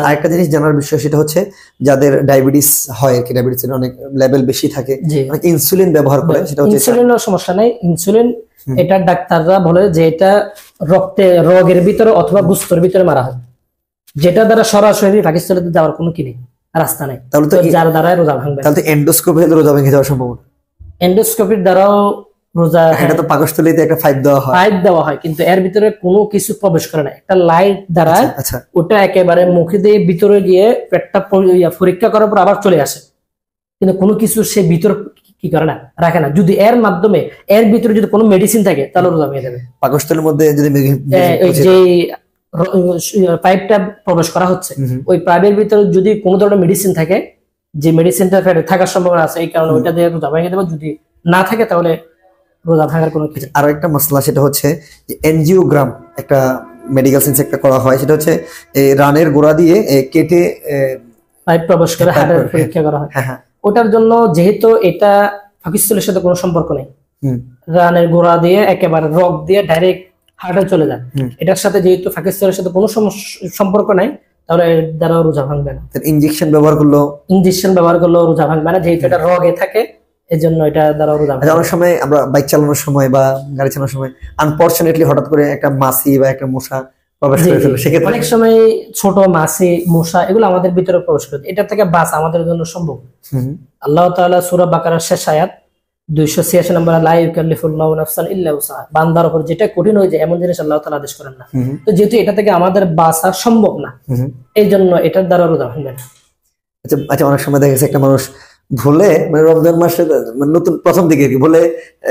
আরেকটা জিনিস জানার বিষয়, সেটা হচ্ছে যাদের ডায়াবেটিস হয়, কি ডায়াবেটিসের অনেক লেভেল বেশি থাকে, অনেক ইনসুলিন ব্যবহার করে, সেটা হচ্ছে
ইনসুলিনের সমস্যা নাই। ইনসুলিন এটা ডাক্তাররা বলে যে এটা রোগের ভিতরে অথবা গুস্তর ভিতরে মারা হয়, যেটা দ্বারা সরাসরি পাকিস্তানে যাওয়ার কোনো কি নেই, রাস্তা নাই। তাহলে তো যার দ্বারা রোজা ভাঙবে,
তাহলে এন্ডোস্কোপি হলে রোজা ভেঙে যাওয়ার সম্ভাবনা।
এন্ডোস্কোপির দ্বারাও রোজা,
এটা তো পাকস্থলীতে একটা পাইপ
দেওয়া হয়, কিন্তু এর ভিতরে কোনো কিছু প্রবেশ করে না। একটা লাইট দ্বারা ওটা একেবারে মুখে দিয়ে ভিতরে গিয়ে পেটটা পরীক্ষা করার পর আবার চলে আসে, কিন্তু কোনো কিছু সে ভিতর কি করে না, রাখে না। যদি এর মাধ্যমে এর ভিতরে যদি কোনো মেডিসিন থাকে তাহলে রোজা ভেঙে যাবে।
পাকস্থলীর মধ্যে যদি
যে পাইপটা প্রবেশ করা হচ্ছে, ওই পাইপের ভিতরে যদি কোনো ধরনের মেডিসিন থাকে, যে মেডিসিনটা থাকার সম্ভাবনা আছে, এই কারণে ওইটা দিয়ে রোজা ভেঙে দেবে। যদি না থাকে তাহলে রোজা ভাঙার কোনো কিছু।
আরো একটা মশলা, সেটা হচ্ছে যে এনজিওগ্রাম, একটা মেডিকেল সায়েন্স একটা করা হয়, সেটা হচ্ছে রানের গোড়া দিয়ে কেটে
পাইপ প্রবেশ করে হার্টের পরীক্ষা করা হয়। ওটার জন্য যেহেতু এটা পাকস্থলীর সাথে কোনো সম্পর্ক নেই, রানের গোড়া দিয়ে একেবারে রক দিয়ে ডাইরেক্ট হার্টে চলে যায়, এটার সাথে যেহেতু পাকস্থলীর সাথে কোনো সম্পর্ক নাই, তাহলে এর দ্বারা রোজা ভাঙবে না।
ইনজেকশন ব্যবহার করলেও
রোজা ভাঙবে না, যেহেতু এটা রগে থাকে, এই জন্য এটা দ্বারা রোজা ভাঙবে।
অনেক সময় আমরা বাইক চালানোর সময় বা গাড়ি চালানোর সময় আনফরচুনেটলি হঠাৎ করে একটা মাছি বা একটা মশা প্রবেশ করে ফেলে, সেক্ষেত্রে
অনেক সময় ছোট মাছি, মশা এগুলো আমাদের ভিতরে প্রবেশ করে, এটা থেকে বাঁচা আমাদের জন্য সম্ভব। আল্লাহ তাআলা সূরা বাকারার শেষ আয়াত 286 নম্বর, লা ইউকাল্লিফুল্লাহু নাফসান ইল্লা উসআহা, বান্দার উপর যেটা কঠিন হয়ে যায় এমন জিনিস আল্লাহ তাআলা আদেশ করেন না। তো যেহেতু এটা থেকে আমাদের বাঁচা সম্ভব না, এই জন্য এটার দ্বারা রোজা ভাঙবে না।
আচ্ছা, অনেক সময় দেখা গেছে একটা মানুষ ভুলে, মানে রমজান মাসে নতুন প্রথম দিকে ভুলে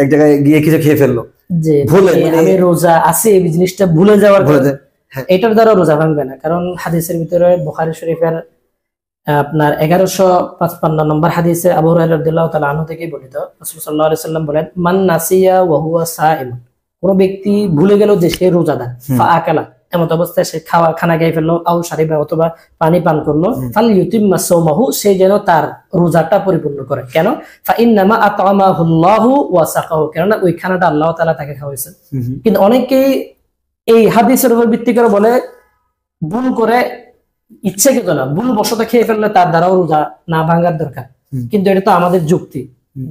এক জায়গায় গিয়ে কিছু খেয়ে ফেললো,
যে ভুলে আমি রোজা আছি এই জিনিসটা ভুলে যাওয়ার, এটার দ্বারা রোজা ভাঙবে না। কারণ হাদিসের ভিতরে বুখারী শরীফের আপনার 1155 নম্বর হাদিসে আবু হুরায়রা রাদিয়াল্লাহু তাআলা আনহু থেকে বর্ণিত, রাসূল সাল্লাল্লাহু আলাইহি সাল্লাম বলেন, মান নাসিয়া ওয়া হুয়া সাইম, কোন ব্যক্তি ভুলে গেল যে সে রোজাদার, ফাআকালা, এমন অবস্থায় সে খানা খেয়ে ফেললো, আও শারিবা, অথবা পানি পান করলো, ফাল ইউতিম্মা সাওমাহু, সে যেন তার রোজাটা পরিপূর্ণ করে। কেন? ফা ইন্নামা আতআমাহুল্লাহু ওয়া সাকাহু, কেননা ওই খানাটা আল্লাহ তাআলা তাকে খাওয়াইছেন। কিন্তু অনেকেই এই হাদিসের উপর ভিত্তি করে বলে, ভুল করে ইচ্ছাকৃত না, ভুল বশত খেয়ে ফেললে তার দ্বারাও রোজা না ভাঙার দরকার। কিন্তু এটা তো আমাদের যুক্তি,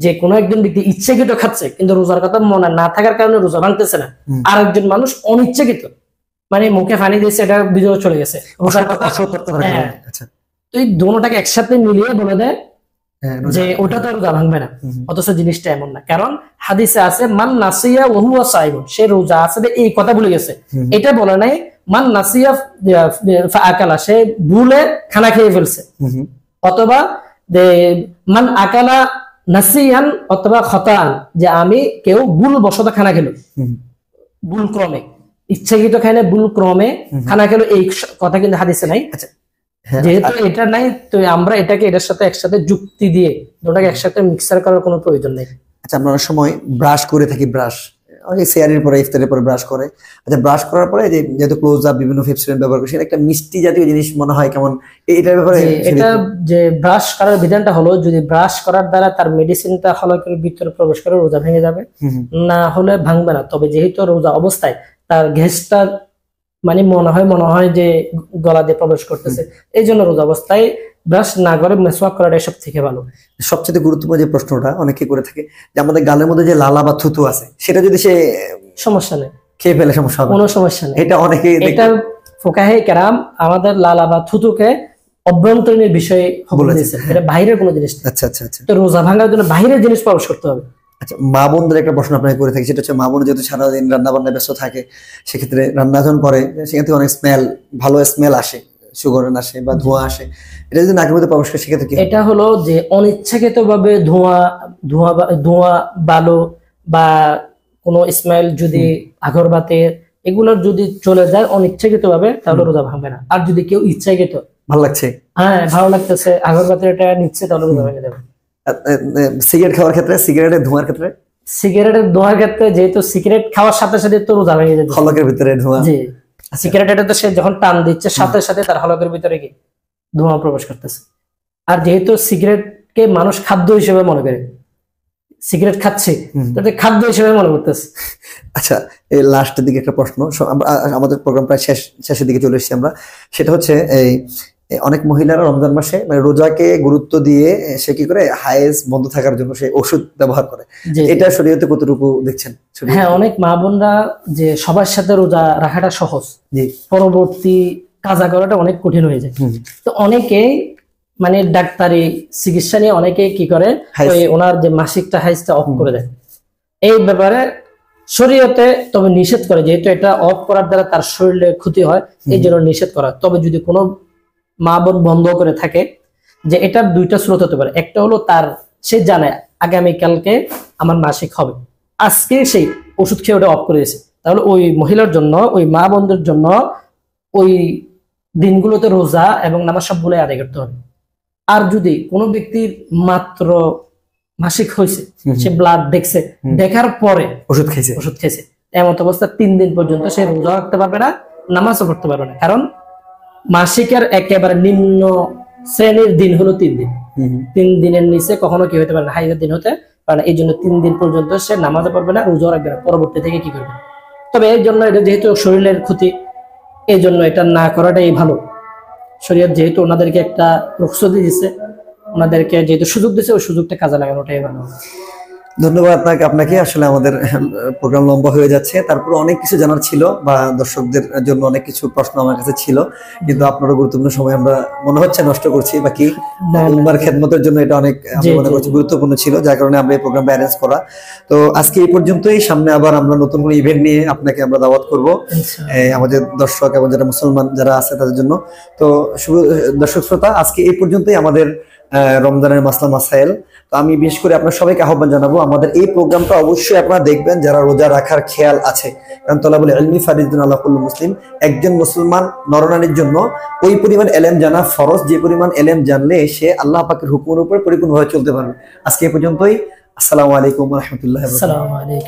যে কোনো একজন ব্যক্তি ইচ্ছাকৃত খাচ্ছে কিন্তু রোজার কথা মনে না থাকার কারণে রোজা ভাঙতেছে না, আর একজন মানুষ অনিচ্ছাকৃত, মানে মুখে পানি দিয়েছে, এটা ভিতরে চলে গেছে, তো এই দুটোটাকে একসাথে মিলিয়ে বলে দেয় যে ওটা তো রোজা ভাঙবে না, অথচ জিনিসটা এমন না। কারণ হাদিসে আছে মান নাসিয়া ওয়া হুয়া সাইম, সে রোজা আছে এই কথা ভুলে গেছে, এটা বলে নাই মান নাসিয়া ফাআকালা, সে ভুলে খানা খেয়ে ফেলছে, অথবা মান আকালা নাসিয়ান অথবা খতাআন, যে আমি কেউ ভুল বশত খানা খেলো, ভুল ক্রমে, ইচ্ছাকৃত খায় না, ভুল ক্রমে খানা খেলো, এই কথা কিন্তু হাদিসে নাই। যেহেতু এটা নাই, তো আমরা এটাকে এটার সাথে একসাথে যুক্তি দিয়ে দুটোটাকে একসাথে মিক্সার করার কোনো প্রয়োজন নেই।
আচ্ছা, আমরা অনেক সময় ব্রাশ করে থাকি, ব্রাশ সেয়ারের পরে ইফতারের পরে ব্রাশ করে, আচ্ছা ব্রাশ করার পরে যেহেতু ক্লোজ আপ বিভিন্ন ফেপসোডেন্ট ব্যবহার করে, সেটা একটা মিষ্টি জাতীয় জিনিস মনে হয় কেমন, এটার ব্যাপারে
এটা যে ব্রাশ করার বিধানটা হলো, যদি ব্রাশ করার দ্বারা তার মেডিসিনটা হলকের ভিতরে প্রবেশ করে রোজা ভেঙে যাবে, না হলে ভাঙবে না। তবে যেহেতু রোজা অবস্থায় তার গ্যাসটা মানে মনে হয় যে গলা দিয়ে প্রবেশ করতেছে। এই জন্য রোজা অবস্থায় ব্রাশ না করে মেসওয়াক করাটা সব থেকে ভালো।
সবচেয়ে গুরুত্বপূর্ণ যে প্রশ্নটা অনেকে করে থাকে যে আমাদের গালের মধ্যে যে লালা বা থুতু আছে সেটা যদি সে
সমস্যা নেই,
খেয়ে ফেলে সমস্যা হবে?
কোনো সমস্যা নেই।
এটা অনেকে
এটা ফুকাহে কেরাম আমাদের লালা বা থুতুকে অভ্যন্তরীণ বিষয়ে বলেছে, এটা বাইরের কোনো জিনিস না।
আচ্ছা আচ্ছা আচ্ছা।
তো রোজা ভাঙার জন্য বাইরের জিনিস প্রবেশ করতে হবে।
আচ্ছা, মা বোনদের একটা প্রশ্ন আপনাকে করে থাকি, সেটা হচ্ছে মা বোন যেহেতু সারাদিন রান্না বান্নায় ব্যস্ত থাকে, সেক্ষেত্রে রান্না যখন করে সেখান থেকে অনেক ভালো স্মেল আসে, সুগন্ধ আসে বা ধোঁয়া আসে, এটা যদি নাকের মধ্যে প্রবেশ করে সেক্ষেত্রে কি?
এটা হলো যে অনিচ্ছাকৃত ভাবে ধোঁয়া বালো বা কোনো স্মেল যদি আগরবাতির এগুলোর যদি চলে যায় অনিচ্ছাকৃত ভাবে, তাহলে রোজা ভাঙবে না। আর যদি কেউ ইচ্ছাকৃত
ভালো লাগছে,
হ্যাঁ ভালো লাগতেছে আগরবাতির এটা নিচ্ছে, তাহলে রোজা ভেঙে যাবে।
সিগারেট খাওয়ার ক্ষেত্রে, সিগারেটের ধোঁয়ার ক্ষেত্রে?
সিগারেটের ধোঁয়ার ক্ষেত্রে যেহেতু সিগারেট খাওয়ার সাথে সাথে তো রোজা ভেঙে যাবে,
হলকের ভিতরে ধোঁয়া।
জি, সিগারেট তো সে যখন টান দিচ্ছে সাথে সাথে তার হলকের ভিতরে কি ধোঁয়া প্রবেশ করতেছে। আর যেহেতু সিগারেটকে মানুষ খাদ্য হিসেবে মনে করে, সিগারেট খাচ্ছে তাতে খাদ্য হিসেবে মনে করতেছে।
আচ্ছা, এই লাস্টের দিকে একটা প্রশ্ন, আমাদের প্রোগ্রাম প্রায় শেষের দিকে চলে এসেছি আমরা। সেটা হচ্ছে এই অনেক মহিলারা রমজান মাসে মানে রোজাকে গুরুত্ব দিয়ে সে কি করে হায়েজ বন্ধ থাকার জন্য সে ওষুধ ব্যবহার করে, এটা শরীয়তে কতটুকু দেখছেন?
হ্যাঁ, অনেক মা বোনরা যে সবার সাথে রোজা রাখাটা সহজ, পরবর্তী কাজা করাটা অনেক কঠিন হয়ে যায়। তো অনেকে মানে ডাক্তারি চিকিৎসা নিয়ে অনেকে কি করে ওনার যে মাসিকটা হাইজটা অফ করে দেয়। এই ব্যাপারে শরীয়তে তবে নিষেধ করে, যেহেতু এটা অফ করার দ্বারা তার শরীরে ক্ষতি হয়, এই জন্য নিষেধ করা। তবে যদি কোনো মা বোন বন্ধ করে থাকে, যে এটার দুইটা স্রোত হতে পারে। একটা হলো তার সে জানে আগামীকালকে আমার মাসিক হবে, আজকে সেই ওষুধ খেয়ে ওটা অফ করে দিয়েছে, তাহলে ওই মহিলার জন্য, ওই মা বোনদের জন্য ওই দিনগুলোতে রোজা এবং নামাজ সবগুলো আদায় করতে হবে। আর যদি কোনো ব্যক্তির মাত্র মাসিক হয়েছে, সে ব্লাড দেখছে, দেখার পরে ওষুধ খেয়েছে, এমন অবস্থা 3 দিন পর্যন্ত সে রোজা রাখতে পারবে না, নামাজও পড়তে পারবে না। কারণ মাসিকের একেবারে নিম্ন শ্রেণীর দিন হলো 3 দিন। 3 দিনের নিচে কখনো কি হতে পারে না, হাইজের দিন হতে পারে না। এই জন্য 3 দিন পর্যন্ত সে নামাজও পড়বে না, রোজা রাখবে না। পরবর্তী থেকে কি করবে? তবে এর জন্য এটা যেহেতু শরীরের ক্ষতি, এই জন্য এটা না করাটাই ভালো। শরীয়ত যেহেতু ওনাদেরকে একটা রুখসত দিয়েছে, ওনাদেরকে যেহেতু সুযোগ দিয়েছে, ওই সুযোগটা কাজে লাগানোটাই ভালো।
ধন্যবাদ আপনাকে। আসলে আমাদের প্রোগ্রাম লম্বা হয়ে যাচ্ছে, তারপর অনেক কিছু জানার ছিল বা দর্শকদের জন্য অনেক কিছু প্রশ্ন আমার কাছে ছিল, কিন্তু আপনারও গুরুত্বপূর্ণ সময় আমরা মনে হচ্ছে নষ্ট করছি। বাকি উম্মার খেদমতের জন্য এটা অনেক মনে করছি গুরুত্বপূর্ণ ছিল, যার কারণে আমরা এই প্রোগ্রামটা অ্যারেঞ্জ করা। তো আজকে এই পর্যন্তই। সামনে আবার আমরা নতুন কোনো ইভেন্ট নিয়ে আপনাকে আমরা দাওয়াত করব আমাদের দর্শক এবং যারা মুসলমান যারা আছে তাদের জন্য। তো দর্শক শ্রোতা, আজকে এই পর্যন্তই আমাদের রমজানের মাসলা মাসাইল। তো আমি বিশেষ করে আপনার সবাইকে আহ্বান জানাবো, আমাদের এই প্রোগ্রামটা অবশ্যই আপনারা দেখবেন যারা রোজা রাখার খেয়াল আছে। কারণ তলাবুল ইলমি ফারিদুন আলা কুল্লি মুসলিম, একজন মুসলমান নরনারীর জন্য ওই পরিমাণ এলেম জানা ফরজ, যে পরিমাণ এলেম জানলে সে আল্লাহ পাকের হুকুমের উপর পরিপূর্ণভাবে চলতে পারবে। আজকে এই পর্যন্তই। আসসালামু আলাইকুম ওয়া রাহমাতুল্লাহি ওয়া বারাকাতুহু।